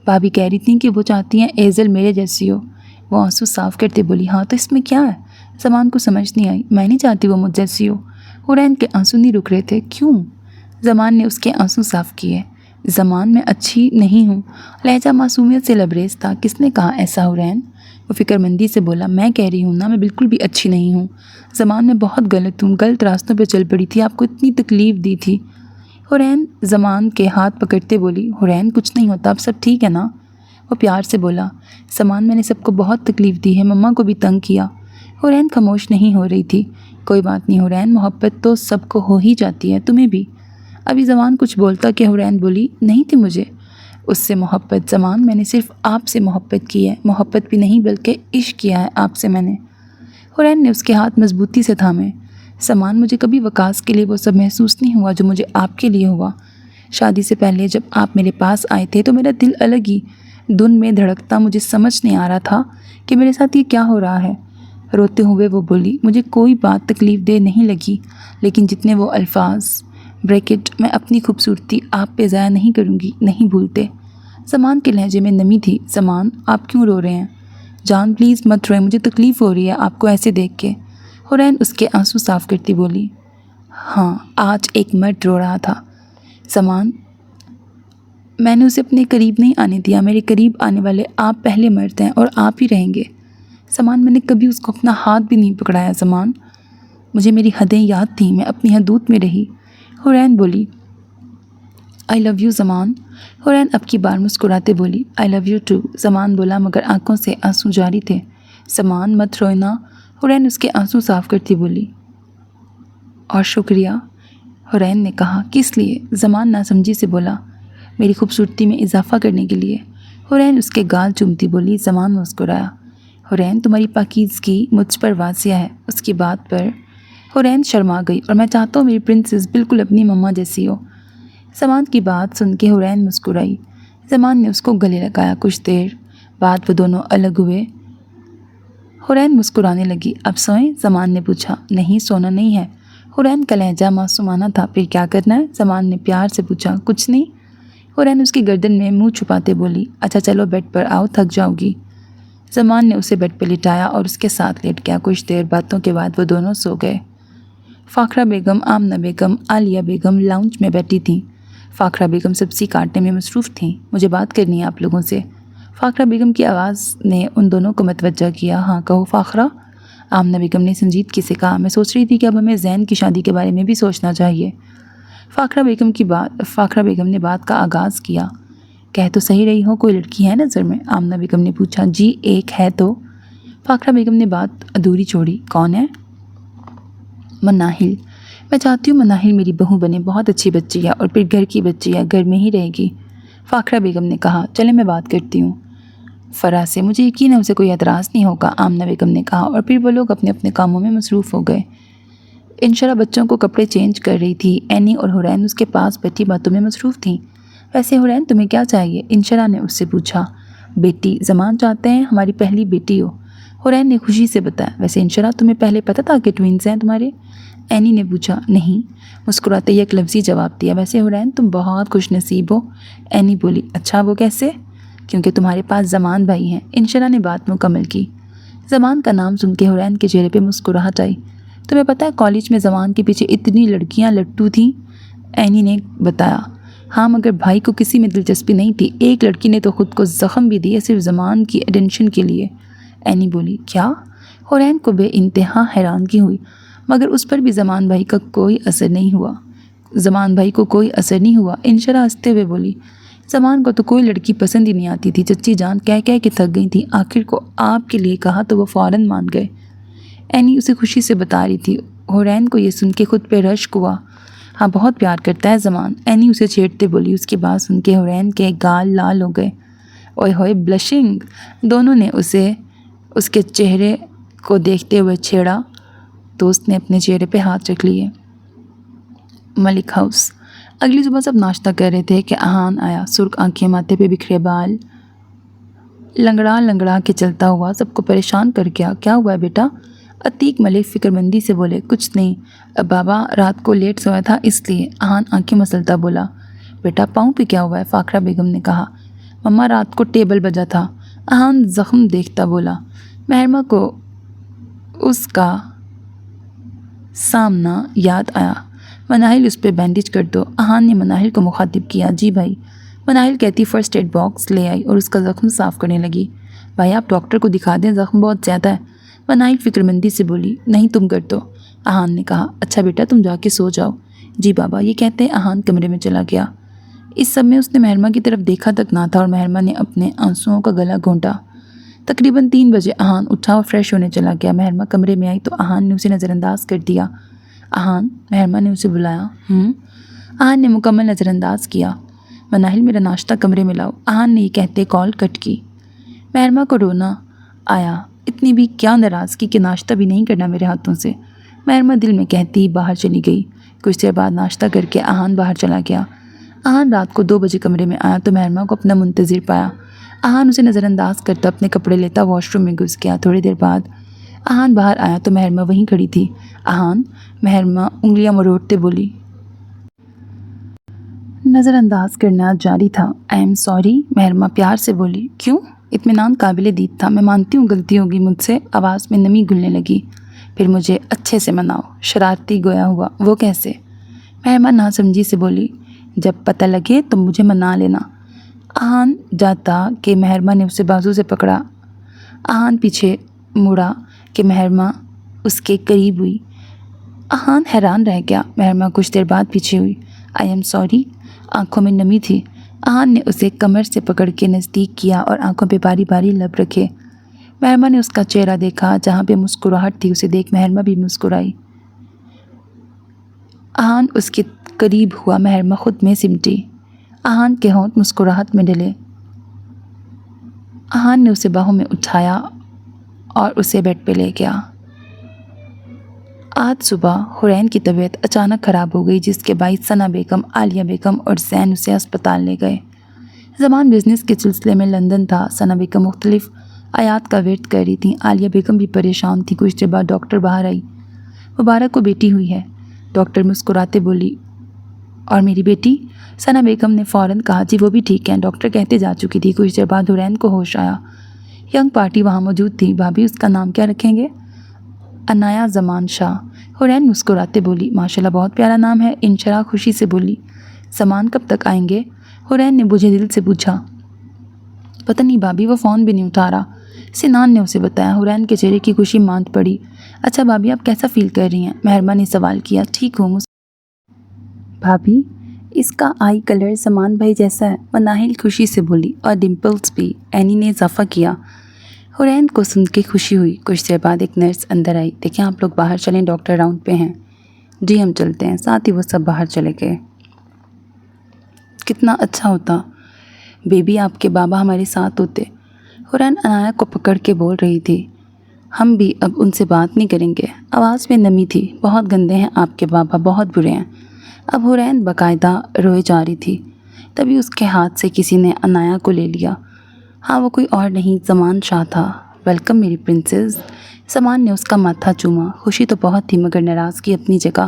بھابھی کہہ رہی تھیں کہ وہ چاہتی ہیں ایزل میرے جیسی ہو۔ وہ آنسو صاف کرتے بولی، ہاں تو اس میں کیا ہے؟ زمان کو سمجھ نہیں آئی۔ میں نہیں چاہتی وہ مجھ جیسی ہو۔ حورین کے آنسو نہیں رک رہے تھے۔ کیوں؟ زمان نے اس کے آنسو صاف کیے۔ زمان، میں اچھی نہیں ہوں۔ لہجہ معصومیت سے لبریز تھا۔ کس نے کہا ایسا حورین؟ وہ فکر مندی سے بولا، میں کہہ رہی ہوں نا، میں بالکل بھی اچھی نہیں ہوں۔ زمان، میں بہت غلط ہوں، غلط راستوں پہ چل پڑی تھی، آپ کو اتنی تکلیف دی تھی۔ حورین زمان کے ہاتھ پکڑتے بولی، حورین کچھ نہیں ہوتا، اب سب ٹھیک ہے نا؟ وہ پیار سے بولا، زمان میں نے سب کو بہت تکلیف دی ہے، مما کو بھی تنگ کیا۔ حورین خاموش نہیں ہو رہی تھی۔ کوئی بات نہیں حورین، محبت تو سب کو ہو ہی جاتی ہے، تمہیں بھی۔ ابھی زمان کچھ بولتا کہ حورین بولی، نہیں تھی مجھے اس سے محبت زمان، میں نے صرف آپ سے محبت کی ہے، محبت بھی نہیں بلکہ عشق کیا ہے آپ سے میں نے۔ حورین نے اس کے ہاتھ مضبوطی سے تھامے۔ زمان، مجھے کبھی وقاص کے لیے وہ سب محسوس نہیں ہوا جو مجھے آپ کے لیے ہوا۔ شادی سے پہلے جب آپ میرے پاس آئے تھے تو میرا دل الگ ہی دھن میں دھڑکتا، مجھے سمجھ نہیں آ رہا تھا کہ میرے ساتھ یہ کیا ہو رہا ہے۔ روتے ہوئے وہ بولی، مجھے کوئی بات تکلیف دہ نہیں لگی، لیکن جتنے وہ الفاظ میں اپنی خوبصورتی آپ پہ ضائع نہیں کروں گی نہیں بھولتے۔ زمان کے لہجے میں نمی تھی۔ زمان، آپ کیوں رو رہے ہیں؟ جان پلیز مت روئے، مجھے تکلیف ہو رہی ہے آپ کو ایسے دیکھ کے۔ حورین اس کے آنسو صاف کرتی بولی، ہاں آج ایک مرد رو رہا تھا۔ زمان، میں نے اسے اپنے قریب نہیں آنے دیا، میرے قریب آنے والے آپ پہلے مرد ہیں اور آپ ہی رہیں گے۔ زمان، میں نے کبھی اس کو اپنا ہاتھ بھی نہیں پکڑایا زمان، مجھے میری حدیں یاد تھیں، میں اپنی حدود میں رہی۔ حورین بولی، آئی لو یو زمان۔ حورین اب کی بار مسکراتے بولی، آئی لو یو ٹو۔ زمان بولا مگر آنکھوں سے آنسو جاری تھے۔ زمان، مت رونا۔ حورین اس کے آنسو صاف کرتی بولی، اور شکریہ۔ حورین نے کہا، کس لیے؟ زمان ناسمجھی سے بولا، میری خوبصورتی میں اضافہ کرنے کے لیے۔ حورین اس کے گال چومتی بولی۔ زمان مسکرایا۔ حورین، تمہاری پاکیزگی مجھ پر واضح ہے۔ اس کی بات پر حورین شرما گئی، اور میں چاہتا ہوں میری پرنسس بالکل اپنی مما جیسی ہو۔ زمان کی بات سن کے حورین مسکرائی۔ زمان نے اس کو گلے لگایا۔ کچھ دیر بعد وہ دونوں الگ ہوئے۔ حورین مسکرانے لگی۔ اب سوئیں؟ زمان نے پوچھا۔ نہیں، سونا نہیں ہے۔ حورین کا لہجہ معصومانہ تھا۔ پھر کیا کرنا ہے؟ زمان نے پیار سے پوچھا۔ کچھ نہیں۔ حورین اس کی گردن میں منہ چھپاتے بولی۔ اچھا چلو بیڈ پر آؤ، تھک جاؤ گی۔ زمان نے اسے بیڈ پہ لٹایا اور اس کے ساتھ لیٹ گیا۔ کچھ دیر باتوں کے بعد وہ دونوں سو گئے۔ فاخرہ بیگم، آمنہ بیگم، عالیہ بیگم لاؤنج میں بیٹھی تھیں۔ فاخرہ بیگم سبزی کاٹنے میں مصروف تھیں۔ مجھے بات کرنی ہے آپ لوگوں سے۔ فاخرہ بیگم کی آواز نے ان دونوں کو متوجہ کیا۔ ہاں کہو فاخرہ۔ آمنہ بیگم نے سنجیدگی سے کہا۔ میں سوچ رہی تھی کہ اب ہمیں زین کی شادی کے بارے میں بھی سوچنا چاہیے۔ فاخرہ بیگم نے بات کا آغاز کیا۔ کہہ تو صحیح رہی ہو، کوئی لڑکی ہے نظر میں؟ آمنہ بیگم نے پوچھا۔ جی ایک ہے تو۔ فاخرہ بیگم نے بات ادھوری چھوڑی۔ کون ہے؟ مناہل۔ میں چاہتی ہوں مناہل میری بہو بنے، بہت اچھی بچی ہے، اور پھر گھر کی بچی ہے، گھر میں ہی رہے گی۔ فاخرہ بیگم نے کہا۔ چلے میں بات کرتی ہوں فرح سے، مجھے یقین ہے اسے کوئی اعتراض نہیں ہوگا، آمنہ بیگم نے کہا، اور پھر وہ لوگ اپنے اپنے کاموں میں مصروف ہو گئے۔ انشرا بچوں کو کپڑے چینج کر رہی تھی۔ اینی اور حورین اس کے پاس بیٹھی باتوں میں مصروف تھیں۔ ویسے حورین تمہیں کیا چاہیے؟ انشرا نے اس سے پوچھا۔ بیٹی، زمان چاہتے ہیں ہماری پہلی بیٹی ہو، حورین نے خوشی سے بتایا۔ ویسے انشرا تمہیں پہلے پتہ تھا کہ ٹوینز ہیں تمہارے؟ اینی نے پوچھا۔ نہیں، مسکراتے یک لفظی جواب دیا۔ ویسے حورین تم بہت خوش نصیب ہو، اینی بولی۔ اچھا وہ کیسے؟ کیونکہ تمہارے پاس زمان بھائی ہیں، انشرا نے بات مکمل کی۔ زمان کا نام سن کے حورین کے چہرے پہ مسکراہٹ آئی۔ تمہیں پتہ ہے کالج میں زمان کے پیچھے اتنی لڑکیاں لٹو تھیں؟ اینی نے بتایا۔ ہاں مگر بھائی کو کسی میں دلچسپی نہیں تھی، ایک لڑکی نے تو خود کو زخم بھی دیے صرف زمان کی اٹینشن کے لیے، اینی بولی۔ کیا؟ حورین کو بے انتہا حیرانگی ہوئی، مگر اس پر بھی زمان بھائی کو کوئی اثر نہیں ہوا۔ انشرا ہنستے ہوئے بولی۔ زمان کو تو کوئی لڑکی پسند ہی نہیں آتی تھی، چچی جان کہہ کہہ کے تھک گئی تھی، آخر کو آپ کے لیے کہا تو وہ فوراً مان گئے۔ اینی اسے خوشی سے بتا رہی تھی۔ حورین کو یہ سن کے خود پہ رشک ہوا۔ ہاں بہت پیار کرتا ہے زمان، اینی اسے چھیڑتے بولی۔ اس کی بات سن کے حورین کے گال لال ہو گئے۔ اوئے ہوئے بلشنگ! دونوں نے اس کے چہرے کو دیکھتے ہوئے چھیڑا تو اس نے اپنے چہرے پہ ہاتھ رکھ لیے۔ ملک ہاؤس۔ اگلی صبح سب ناشتہ کر رہے تھے کہ احان آیا، سرخ آنکھیں، ماتھے پہ بکھرے بال، لنگڑا کے چلتا ہوا سب کو پریشان کر گیا۔ کیا ہوا ہے بیٹا؟ عتیق ملک فکر مندی سے بولے۔ کچھ نہیں بابا، رات کو لیٹ سویا تھا اس لیے، احان آنکھیں مسلتا بولا۔ بیٹا پاؤں پہ کیا ہوا ہے؟ فاخرہ بیگم نے کہا۔ مما رات کو ٹیبل بجا تھا، احان زخم دیکھتا بولا۔ مہرما کو اس کا سامنا یاد آیا۔ مناہل اس پہ بینڈیج کر دو، احان نے مناہل کو مخاطب کیا۔ جی بھائی، مناہل کہتی فرسٹ ایڈ باکس لے آئی اور اس کا زخم صاف کرنے لگی۔ بھائی آپ ڈاکٹر کو دکھا دیں، زخم بہت زیادہ ہے، مناہل فکر مندی سے بولی۔ نہیں تم کر دو، احان نے کہا۔ اچھا بیٹا تم جا کے سو جاؤ۔ جی بابا، یہ کہتے احان کمرے میں چلا گیا۔ اس سب میں اس نے مہرما کی طرف دیکھا تک نہ تھا اور مہرما نے اپنے آنسوؤں کا گلا گھونٹا۔ تقریباً 3 بجے احان اٹھا اور فریش ہونے چلا گیا۔ مہرما کمرے میں آئی تو احان نے اسے نظر انداز کر دیا۔ احان، مہرما نے اسے بلایا۔ احان نے مکمل نظر انداز کیا۔ مناہل میرا ناشتہ کمرے میں لاؤ، احان نے یہ کہتے کال کٹ کی۔ مہرما کو رونا آیا۔ اتنی بھی کیا ناراضگی کہ ناشتہ بھی نہیں کرنا میرے ہاتھوں سے، مہرما دل میں کہتی باہر چلی گئی۔ کچھ دیر بعد ناشتہ کر کے احان باہر چلا گیا۔ احان رات کو 2 بجے کمرے میں آیا تو مہرما کو اپنا منتظر پایا۔ احان اسے نظر انداز کرتا اپنے کپڑے لیتا واش روم میں گھس گیا۔ تھوڑی دیر بعد احان باہر آیا تو مہرما وہیں کھڑی تھی۔ احان، مہرما انگلیاں مروڑتے بولی۔ نظر انداز کرنا جاری تھا۔ آئی ایم سوری، مہرما پیار سے بولی۔ کیوں؟ اطمینان قابل دید تھا۔ میں مانتی ہوں غلطی ہوگی مجھ سے، آواز میں نمی گھلنے لگی۔ پھر مجھے اچھے سے مناؤ، شرارتی گویا ہوا۔ وہ کیسے؟ مہرما ناسمجھی سے بولی۔ جب پتہ لگے تو مجھے منا لینا۔ احان جاتا کہ مہرما نے اسے بازو سے پکڑا۔ احان پیچھے مڑا کہ مہرما اس کے قریب ہوئی۔ احان حیران رہ گیا۔ مہرما کچھ دیر بعد پیچھے ہوئی۔ آئی ایم سوری، آنکھوں میں نمی تھی۔ احان نے اسے کمر سے پکڑ کے نزدیک کیا اور آنکھوں پہ باری باری لب رکھے۔ مہرما نے اس کا چہرہ دیکھا، جہاں پہ مسکراہٹ تھی اسے دیکھ مہرما بھی مسکرائی۔ احان اس کے قریب ہوا، مہرما خود میں سمٹی۔ احان کے ہونٹ مسکراہٹ میں ڈلے۔ احان نے اسے باہوں میں اٹھایا اور اسے بیڈ پہ لے گیا۔ آج صبح حرین کی طبیعت اچانک خراب ہو گئی، جس کے باعث ثنا بیگم، عالیہ بیگم اور زین اسے اسپتال لے گئے۔ زمان بزنس کے سلسلے میں لندن تھا۔ ثنا بیگم مختلف آیات کا ورد کر رہی تھیں۔ عالیہ بیگم بھی پریشان تھی۔ کچھ دیر بعد ڈاکٹر باہر آئی۔ مبارک کو بیٹی ہوئی ہے، ڈاکٹر مسکراتے بولی۔ اور میری بیٹی؟ ثنا بیگم نے فوراً کہا، جی وہ بھی ٹھیک ہے، ڈاکٹر کہتے جا چکی تھی۔ کچھ دیر بعد حرین کو ہوش آیا۔ ینگ پارٹی وہاں موجود تھی۔ بھابھی اس کا نام کیا رکھیں گے؟ عنایہ زمان شاہ۔ حرین مسکراتے بولی، ماشاءاللہ بہت پیارا نام ہے۔ انشراح خوشی سے بولی، زمان کب تک آئیں گے؟ حرین نے بجھے دل سے پوچھا۔ پتہ نہیں بھابھی، وہ فون بھی نہیں اٹھا رہا۔ سنان نے اسے بتایا۔ حرین کے چہرے کی خوشی ماند پڑی۔ اچھا بھابھی، آپ کیسا فیل کر رہی ہیں؟ مہربا نے سوال کیا۔ ٹھیک ہوں بھابھی، اس کا آئی کلر زمان بھائی جیسا ہے، مناہل خوشی سے بولی، اور ڈمپلز بھی، اینی نے اضافہ کیا۔ حرین کو سن کے خوشی ہوئی۔ کچھ دیر بعد ایک نرس اندر آئی۔ دیکھیں آپ لوگ باہر چلیں، ڈاکٹر راؤنڈ پہ ہیں۔ جی ہم چلتے ہیں۔ ساتھ ہی وہ سب باہر چلے گئے۔ کتنا اچھا ہوتا بیبی آپ کے بابا ہمارے ساتھ ہوتے۔ حرین عنایہ کو پکڑ کے بول رہی تھی، ہم بھی اب ان سے بات نہیں کریں گے۔ آواز میں نمی تھی۔ بہت گندے ہیں آپ کے بابا، بہت برے ہیں۔ اب حرین باقاعدہ روئے جا رہی تھی۔ تبھی اس کے ہاتھ سے کسی نے عنایہ کو لے لیا۔ ہاں وہ کوئی اور نہیں، زمان شاہ تھا۔ ویلکم میری پرنسس۔ زمان نے اس کا ماتھا چوما۔ خوشی تو بہت تھی مگر ناراضگی اپنی جگہ۔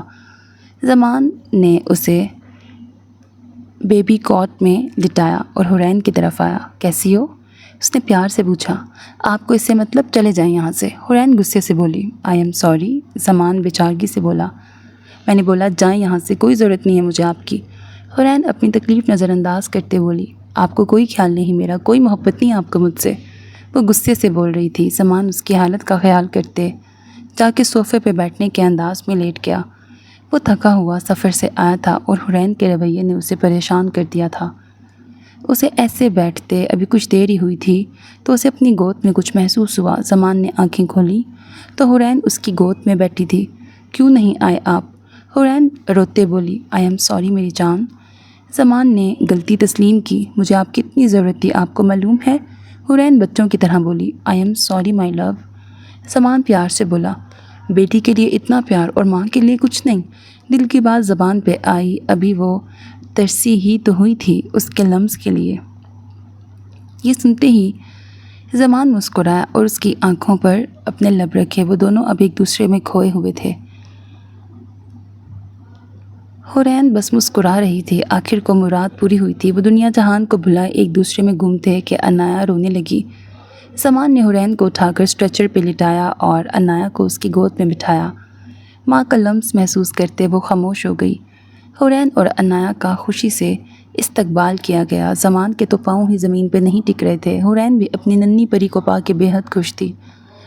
زمان نے اسے بیبی کاٹ میں لٹایا اور حرین کی طرف آیا۔ کیسی ہو؟ اس نے پیار سے پوچھا۔ آپ کو اس سے مطلب، چلے جائیں یہاں سے۔ حرین غصے سے بولی۔ آئی ایم سوری۔ زمان بیچارگی سے بولا۔ میں نے بولا جائیں یہاں سے، کوئی ضرورت نہیں ہے مجھے آپ کی۔ حرین اپنی تکلیف نظر انداز کرتے بولی، آپ کو کوئی خیال نہیں میرا، کوئی محبت نہیں آپ کو مجھ سے۔ وہ غصے سے بول رہی تھی۔ زمان اس کی حالت کا خیال کرتے جا کے صوفے پہ بیٹھنے کے انداز میں لیٹ گیا۔ وہ تھکا ہوا سفر سے آیا تھا اور حرین کے رویے نے اسے پریشان کر دیا تھا۔ اسے ایسے بیٹھتے ابھی کچھ دیر ہی ہوئی تھی تو اسے اپنی گود میں کچھ محسوس ہوا۔ زمان نے آنکھیں کھولی تو حرین اس کی گود میں بیٹھی تھی۔ کیوں نہیں آئے آپ؟ حرین روتے بولی۔ آئی ایم سوری میری جان۔ زمان نے غلطی تسلیم کی۔ مجھے آپ کی اتنی ضرورت تھی، آپ کو معلوم ہے؟ حرین بچوں کی طرح بولی۔ آئی ایم سوری مائی لو۔ زمان پیار سے بولا۔ بیٹی کے لیے اتنا پیار اور ماں کے لیے کچھ نہیں؟ دل کی بات زبان پہ آئی۔ ابھی وہ ترسی ہی تو ہوئی تھی اس کے لمس کے لیے۔ یہ سنتے ہی زمان مسکرایا اور اس کی آنکھوں پر اپنے لب رکھے۔ وہ دونوں اب ایک دوسرے میں کھوئے ہوئے تھے۔ حرین بس مسکرا رہی تھی۔ آخر کو مراد پوری ہوئی تھی۔ وہ دنیا جہان کو بھلائے ایک دوسرے میں گم تھے کہ عنایہ رونے لگی۔ زمان نے حرین کو اٹھا کر اسٹریچر پہ لٹایا اور عنایہ کو اس کی گود میں بٹھایا۔ ماں کا لمس محسوس کرتے وہ خاموش ہو گئی۔ حرین اور عنایہ کا خوشی سے استقبال کیا گیا۔ زمان کے تو پاؤں ہی زمین پہ نہیں ٹک رہے تھے۔ حرین بھی اپنی ننھی پری کو پا کے بے حد خوش تھی۔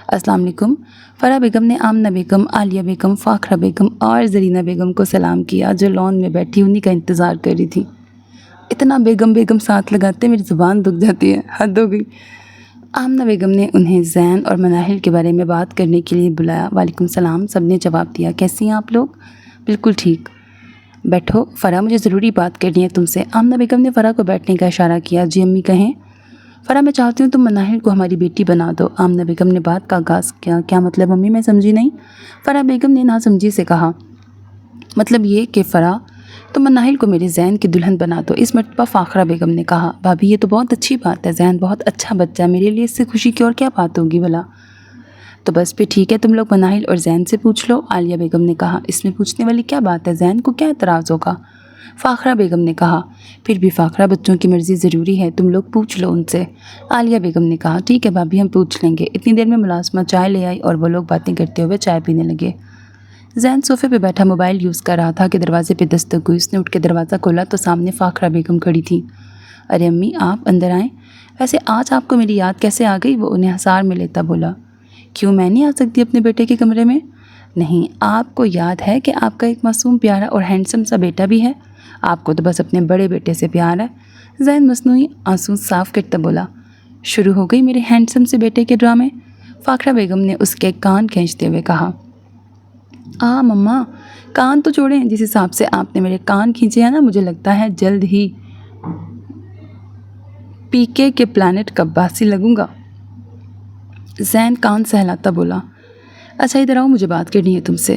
السلام علیکم۔ فرح بیگم نے آمنہ بیگم، عالیہ بیگم، فاخرہ بیگم اور زرینہ بیگم کو سلام کیا جو لان میں بیٹھی انہی کا انتظار کر رہی تھی۔ اتنا بیگم بیگم ساتھ لگاتے میری زبان دکھ جاتی ہے، حد ہو گئی۔ آمنہ بیگم نے انہیں زین اور مناہل کے بارے میں بات کرنے کے لیے بلایا۔ وعلیکم السلام، سب نے جواب دیا۔ کیسی ہیں آپ لوگ؟ بالکل ٹھیک، بیٹھو فرح، مجھے ضروری بات کرنی ہے تم سے۔ آمنہ بیگم نے فرح کو بیٹھنے کا اشارہ کیا۔ جی امی کہیں۔ فرح میں چاہتی ہوں تم مناہل کو ہماری بیٹی بنا دو۔ آمنہ بیگم نے بات کا آغاز کیا۔ کیا مطلب امی؟ میں سمجھی نہیں۔ فرح بیگم نے ناسمجھی سے کہا، مطلب یہ کہ فرح تم مناہل کو میرے زین کی دلہن بنا دو۔ اس مرتبہ فاخرہ بیگم نے کہا، بھابھی یہ تو بہت اچھی بات ہے، زین بہت اچھا بچہ ہے، میرے لیے اس سے خوشی کی اور کیا بات ہوگی بھلا؟ تو بس پھر ٹھیک ہے، تم لوگ مناہل اور زین سے پوچھ لو۔ عالیہ بیگم نے کہا، اس میں پوچھنے والی کیا بات ہے، زین کو کیا اعتراض ہوگا؟ فاخرہ بیگم نے کہا، پھر بھی فاخرہ بچوں کی مرضی ضروری ہے، تم لوگ پوچھ لو ان سے۔ عالیہ بیگم نے کہا، ٹھیک ہے بھابھی ہم پوچھ لیں گے۔ اتنی دیر میں ملازمہ چائے لے آئی اور وہ لوگ باتیں کرتے ہوئے چائے پینے لگے۔ زین صوفے پہ بیٹھا موبائل یوز کر رہا تھا کہ دروازے پہ دستک ہوئی۔ اس نے اٹھ کے دروازہ کھولا تو سامنے فاخرہ بیگم کھڑی تھی۔ ارے امی آپ اندر آئیں، ویسے آج آپ کو میری یاد کیسے آ گئی؟ وہ انہیں حصار میں لیتا بولا۔ کیوں میں نہیں آ سکتی اپنے بیٹے کے کمرے میں؟ نہیں، آپ کو یاد ہے کہ آپ کا ایک معصوم پیارا اور ہینڈسم سا بیٹا بھی ہے، آپ کو تو بس اپنے بڑے بیٹے سے پیار ہے۔ زین مصنوعی آنسو صاف کرتا بولا۔ شروع ہو گئی میرے ہینڈسم سے بیٹے کے ڈرامے؟ فاخرہ بیگم نے اس کے کان کھینچتے ہوئے کہا۔ مما کان تو چھوڑیں، جس حساب سے آپ نے میرے کان کھینچے ہیں نا، مجھے لگتا ہے جلد ہی پی کے پلانٹ کا باسی لگوں گا۔ زین کان سہلاتا بولا۔ اچھا ادھر آؤ، مجھے بات کرنی ہے تم سے۔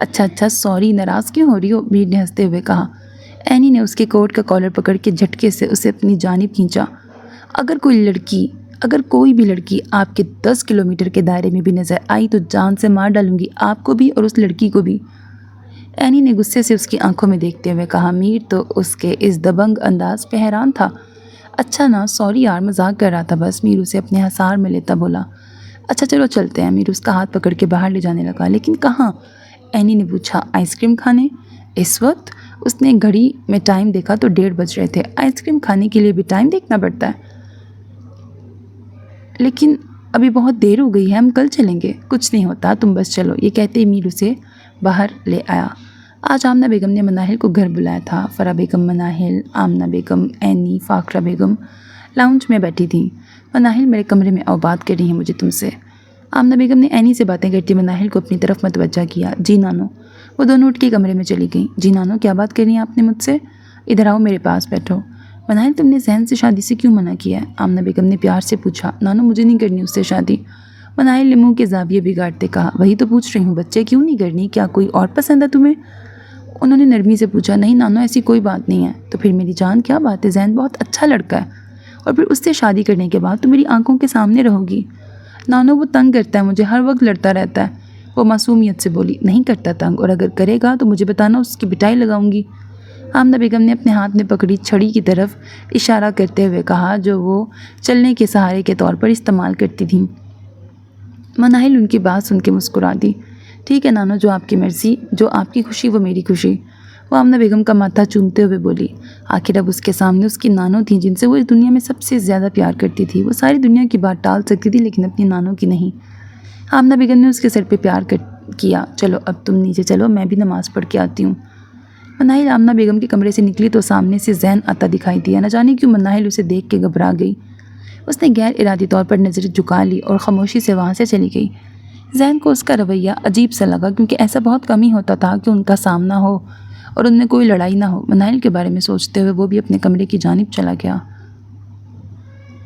اچھا سوری، ناراض کیوں ہو رہی ہو؟ میر نے ہنستے ہوئے کہا۔ اینی نے اس کے کوٹ کا کالر پکڑ کے جھٹکے سے اسے اپنی جانب کھینچا۔ اگر کوئی بھی لڑکی آپ کے 10 کلومیٹر کے دائرے میں بھی نظر آئی تو جان سے مار ڈالوں گی، آپ کو بھی اور اس لڑکی کو بھی۔ اینی نے غصے سے اس کی آنکھوں میں دیکھتے ہوئے کہا۔ میر تو اس کے اس دبنگ انداز پہ حیران تھا۔ اچھا نا، سوری یار، مذاق کر رہا تھا بس، میر اسے اپنے حصار میں لیتا بولا۔ اچھا چلو چلتے ہیں، میر اس کا ہاتھ پکڑ کے باہر لے جانے لگا۔ لیکن کہاں؟ اینی نے پوچھا۔ آئس کریم کھانے؟ اس وقت؟ اس نے گھڑی میں ٹائم دیکھا تو 1:30 بج رہے تھے۔ آئس کریم کھانے کے لیے بھی ٹائم دیکھنا پڑتا ہے؟ لیکن ابھی بہت دیر ہو گئی ہے، ہم کل چلیں گے۔ کچھ نہیں ہوتا، تم بس چلو، یہ کہتے میر اسے باہر لے آیا۔ آج آمنہ بیگم نے مناہل کو گھر بلایا تھا۔ فرح بیگم، مناہل، آمنہ بیگم، اینی، فاخرہ بیگم لاؤنج میں بیٹھی تھیں۔ مناہل میرے کمرے میں آؤ، بات کرنی ہے مجھے تم سے۔ آمنہ بیگم نے اینی سے باتیں کرتی مناہل کو اپنی طرف متوجہ کیا۔ جی نانو۔ وہ دونوں اٹھ کے کمرے میں چلی گئیں۔ جی نانو، کیا بات کرنی ہے آپ نے مجھ سے؟ ادھر آؤ، میرے پاس بیٹھو۔ مناہل، تم نے ذہن سے شادی سے کیوں منع کیا ہے؟ آمنہ بیگم نے پیار سے پوچھا۔ نانو، مجھے نہیں کرنی اس سے شادی۔ مناہل نے منہ کے زاویے بگاڑتے کہا۔ وہی تو پوچھ رہی ہوں بچے، کیوں نہیں کرنی؟ کیا کوئی اور پسند ہے تمہیں؟ انہوں نے نرمی سے پوچھا۔ نہیں نانو، ایسی کوئی بات نہیں ہے۔ تو پھر میری جان کیا بات ہے؟ ذہن بہت اچھا لڑکا ہے، اور پھر اس سے شادی کرنے کے بعد تو میری آنکھوں کے سامنے رہو گی۔ نانو، وہ تنگ کرتا ہے مجھے، ہر وقت لڑتا رہتا ہے۔ وہ معصومیت سے بولی۔ نہیں کرتا تنگ، اور اگر کرے گا تو مجھے بتانا، اس کی پٹائی لگاؤں گی۔ آمنہ بیگم نے اپنے ہاتھ میں پکڑی چھڑی کی طرف اشارہ کرتے ہوئے کہا، جو وہ چلنے کے سہارے کے طور پر استعمال کرتی تھیں۔ مناہل ان کی بات سن کے مسکرا دی۔ ٹھیک ہے نانو، جو آپ کی مرضی، جو آپ کی خوشی وہ میری خوشی۔ وہ آمنہ بیگم کا ماتھا چومتے ہوئے بولی۔ آخر اب اس کے سامنے اس کی نانو تھیں جن سے وہ اس دنیا میں سب سے زیادہ پیار کرتی تھی۔ وہ ساری دنیا کی بات ٹال سکتی تھی لیکن اپنی نانو کی نہیں۔ آمنہ بیگم نے اس کے سر پہ پیار کیا۔ چلو اب تم نیچے چلو، میں بھی نماز پڑھ کے آتی ہوں۔ مناہل آمنہ بیگم کے کمرے سے نکلی تو سامنے سے زین آتا دکھائی دیا۔ نہ جانے کیوں مناہل اسے دیکھ کے گھبرا گئی۔ اس نے غیر ارادی طور پر نظر جھکا لی اور خاموشی سے وہاں سے چلی گئی۔ زین کو اس کا رویہ عجیب سا لگا، کیونکہ ایسا بہت کم ہی ہوتا تھا کہ ان کا سامنا ہو اور ان میں کوئی لڑائی نہ ہو۔ مناہل کے بارے میں سوچتے ہوئے وہ بھی اپنے کمرے کی جانب چلا گیا۔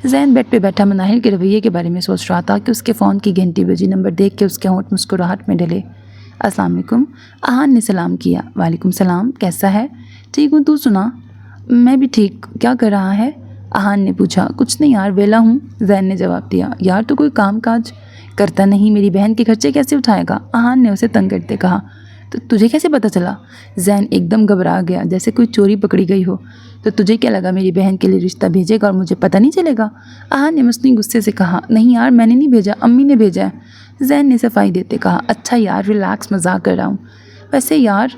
زین بیڈ پہ بیٹھا مناہل کے رویے کے بارے میں سوچ رہا تھا کہ اس کے فون کی گھنٹی بجی۔ نمبر دیکھ کے اس کے ہونٹ مسکراہٹ میں ڈلے۔ السلام علیکم، احان نے سلام کیا۔ وعلیکم السلام، کیسا ہے؟ ٹھیک ہوں، تو سنا؟ میں بھی ٹھیک۔ کیا کر رہا ہے؟ احان نے پوچھا۔ کچھ نہیں یار، ویلا ہوں، زین نے جواب دیا۔ یار تو کوئی کام کاج کرتا نہیں، میری بہن کے خرچے کیسے اٹھائے گا؟ احان نے اسے تنگ کرتے کہا۔ تو تجھے کیسے پتہ چلا؟ زین ایک دم گھبرا گیا، جیسے کوئی چوری پکڑی گئی ہو۔ تو تجھے کیا لگا میری بہن کے لیے رشتہ بھیجے گا اور مجھے پتہ نہیں چلے گا؟ احان نے مصنوعی غصے سے کہا۔ نہیں یار، میں نے نہیں بھیجا، امی نے بھیجا ہے۔ زین نے صفائی دیتے کہا۔ اچھا یار، ریلیکس، مذاق کر رہا ہوں۔ ویسے یار،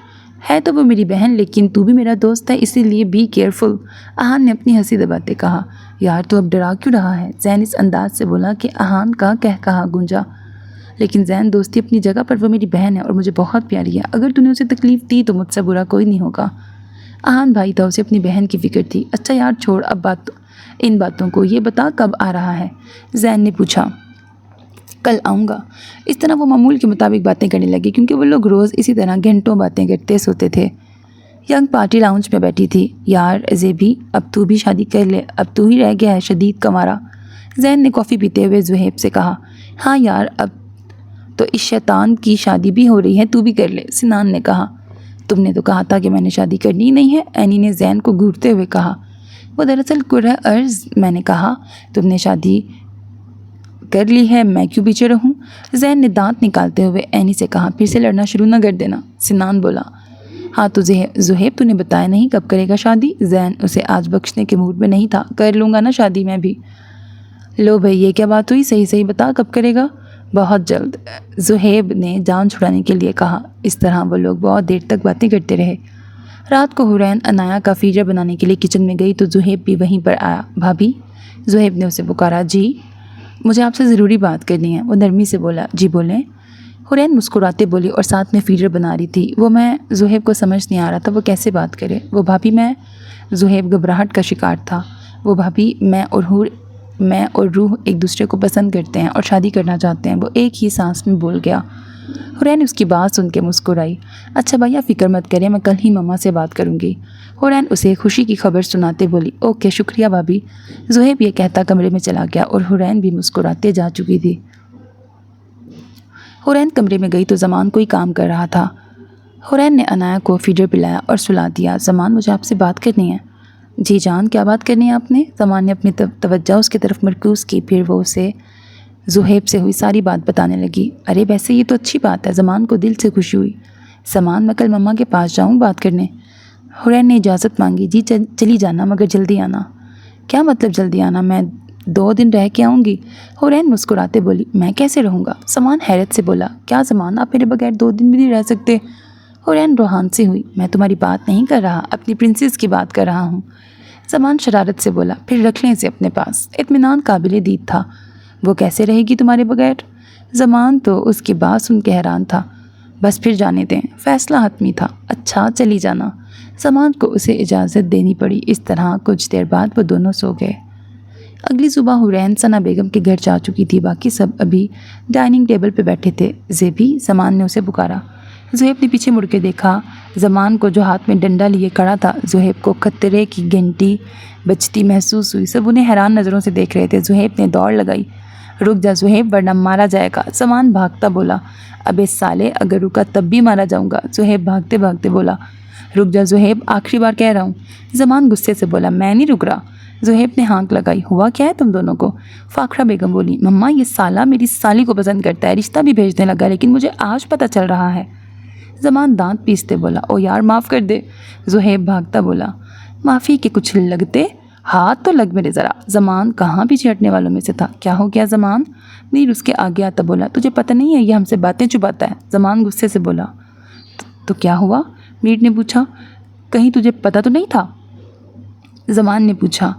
ہے تو وہ میری بہن، لیکن تو بھی میرا دوست ہے، اسی لیے بی کیئرفل۔ احان نے اپنی ہنسی دباتے کہا۔ یار تو اب ڈرا کیوں رہا ہے؟ زین اس انداز سے بولا کہ احان کا کہا گونجا۔ لیکن زین، دوستی اپنی جگہ پر، وہ میری بہن ہے اور مجھے بہت پیاری ہے۔ اگر تو نے اسے تکلیف دی تو مجھ سے برا کوئی نہیں ہوگا۔ احان بھائی تھا، اسے اپنی بہن کی فکر تھی۔ اچھا یار چھوڑ اب ان باتوں کو، یہ بتا کب آ رہا ہے؟ زین نے پوچھا۔ کل آؤں گا۔ اس طرح وہ معمول کے مطابق باتیں کرنے لگے، کیونکہ وہ لوگ روز اسی طرح گھنٹوں باتیں کرتے سوتے تھے۔ ینگ پارٹی لاؤنج میں بیٹھی تھی۔ یار زیبی، اب تو بھی شادی کر لے، اب تو ہی رہ گیا ہے شدید کنوارا۔ زین نے کافی پیتے ہوئے زہیب سے کہا۔ ہاں یار، اب تو اس شیطان کی شادی بھی ہو رہی ہے، تو بھی کر لے، سنان نے کہا۔ تم نے تو کہا تھا کہ میں نے شادی کرنی ہی نہیں ہے، اینی نے زین کو گھورتے ہوئے کہا۔ وہ دراصل کرہ ارض، میں نے کہا تم نے شادی کر لی ہے، میں کیوں پیچھے رہوں؟ زین نے دانت نکالتے ہوئے اینی سے کہا۔ پھر سے لڑنا شروع نہ کر دینا، سنان بولا۔ ہاں تو زہیب، تو نے بتایا نہیں کب کرے گا شادی؟ زین اسے آج بخشنے کے موڈ میں نہیں تھا۔ کر لوں گا نا شادی میں بھی۔ لو بھائی، یہ کیا بات ہوئی؟ صحیح بتا، کب کرے گا؟ بہت جلد، زہیب نے جان چھڑانے کے لیے کہا۔ اس طرح وہ لوگ بہت دیر تک باتیں کرتے رہے۔ رات کو حورین انایا کا فیڈر بنانے کے لیے کچن میں گئی تو زہیب بھی وہیں پر آیا۔ بھابھی، زہیب نے اسے پکارا۔ جی، مجھے آپ سے ضروری بات کرنی ہے، وہ نرمی سے بولا۔ جی بولیں۔ حورین مسکراتے بولی اور ساتھ میں فیڈر بنا رہی تھی۔ زہیب کو سمجھ نہیں آ رہا تھا وہ کیسے بات کرے۔ وہ بھابھی، زہیب گھبراہٹ کا شکار تھا۔ وہ بھابھی، میں اور روح ایک دوسرے کو پسند کرتے ہیں اور شادی کرنا چاہتے ہیں، وہ ایک ہی سانس میں بول گیا۔ حورین اس کی بات سن کے مسکرائی۔ اچھا بھیا، فکر مت کریں، میں کل ہی ماما سے بات کروں گی۔ حورین اسے خوشی کی خبر سناتے بولی۔ اوکے، شکریہ بھابھی۔ زہیب یہ کہتا کمرے میں چلا گیا اور حورین بھی مسکراتے جا چکی تھی۔ حورین کمرے میں گئی تو زمان کوئی کام کر رہا تھا۔ حورین نے عنایا کو فیڈر پلایا اور سلا دیا۔ زمان مجھے آپ سے بات کرنی ہے۔ جی جان کیا بات کرنی ہے آپ نے؟ زمان نے اپنی توجہ اس کی طرف مرکوز کی، پھر وہ اسے زہیب سے ہوئی ساری بات بتانے لگی۔ ارے ویسے یہ تو اچھی بات ہے، زمان کو دل سے خوشی ہوئی۔ زمان میں کل مما کے پاس جاؤں بات کرنے؟ حورین نے اجازت مانگی۔ جی چلی جانا مگر جلدی آنا۔ کیا مطلب جلدی آنا؟ میں 2 دن رہ کے آؤں گی۔ حورین مسکراتے بولی۔ میں کیسے رہوں گا؟ زمان حیرت سے بولا۔ کیا زمان آپ میرے بغیر 2 دن بھی نہیں رہ سکتے؟ حورین روحان سے ہوئی۔ میں تمہاری بات نہیں کر رہا، اپنی پرنسس کی بات کر رہا ہوں۔ زمان شرارت سے بولا۔ پھر رکھ لیں اسے اپنے پاس۔ اطمینان قابل دید تھا۔ وہ کیسے رہے گی تمہارے بغیر؟ زمان تو اس کی بات سن کے حیران تھا۔ بس پھر جانے دیں، فیصلہ حتمی تھا۔ اچھا چلی جانا۔ زمان کو اسے اجازت دینی پڑی۔ اس طرح کچھ دیر بعد وہ دونوں سو گئے۔ اگلی صبح حورین ثنا بیگم کے گھر جا چکی تھی، باقی سب ابھی ڈائننگ ٹیبل پہ بیٹھے تھے۔ زیبی، زمان نے اسے پکارا۔ زہیب نے پیچھے مڑ کے دیکھا۔ زمان کو جو ہاتھ میں ڈنڈا لیے کھڑا تھا، زہیب کو خطرے کی گھنٹی بجتی محسوس ہوئی۔ سب انہیں حیران نظروں سے دیکھ رہے تھے۔ زہیب نے دوڑ لگائی۔ رک جا زہیب ورنہ مارا جائے گا۔ زمان بھاگتا بولا۔ ابے سالے، اگر رکا تب بھی مارا جاؤں گا۔ زہیب بھاگتے بھاگتے بولا۔ رک جا زہیب، آخری بار کہہ رہا ہوں۔ زمان غصے سے بولا۔ میں نہیں رک رہا۔ زہیب نے ہانک لگائی۔ ہوا کیا ہے تم دونوں کو؟ فاخرہ بیگم بولی۔ مما یہ سالہ میری سالی کو پسند کرتا ہے، رشتہ بھی بھیجنے لگا، لیکن مجھے آج پتہ چل رہا ہے۔ زمان دانت پیستے بولا۔ او یار معاف کر دے۔ زہیب بھاگتا بولا۔ معافی کے کچھ لگتے؟ ہاتھ تو لگ میرے ذرا۔ زمان کہاں پیچھے ہٹنے والوں میں سے تھا۔ کیا ہو گیا زمان؟ میر اس کے آگے آتا بولا۔ تجھے پتہ نہیں ہے یہ ہم سے باتیں چھپاتا ہے؟ زمان غصے سے بولا۔ تو کیا ہوا؟ میر نے پوچھا۔ کہیں تجھے پتہ تو نہیں تھا؟ زمان نے پوچھا۔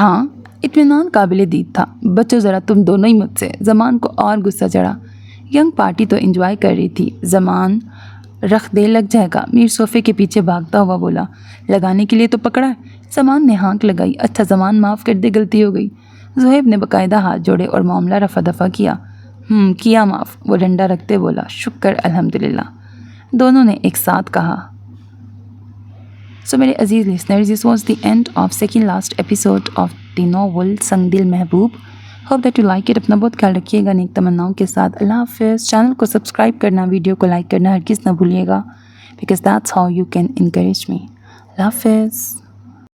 ہاں۔ اطمینان قابل دید تھا۔ بچو ذرا تم دونوں ہی مجھ سے۔ زمان کو اور غصہ چڑھا۔ ینگ پارٹی تو انجوائے کر رہی تھی۔ زمان رخ دے لگ جائے گا۔ میر صوفے کے پیچھے بھاگتا ہوا بولا۔ لگانے کے لیے تو پکڑا ہے۔ زمان نے ہانک لگائی۔ اچھا زمان معاف کر دے، غلطی ہو گئی۔ زہیب نے باقاعدہ ہاتھ جوڑے اور معاملہ رفع دفع کیا۔ کیا معاف، وہ ڈنڈا رکھتے بولا۔ شکر الحمدللہ، دونوں نے ایک ساتھ کہا۔ سو میرے عزیز listeners, this was the end of second last episode of the novel سنگ دل محبوب. hope that you like it. اپنا بہت خیال رکھیے گا نیک تمناؤں کے ساتھ۔ اللہ حافظ۔ چینل کو سبسکرائب کرنا، ویڈیو کو لائک کرنا ہرگز نہ بھولیے گا، because that's how you can encourage me. اللہ حافظ۔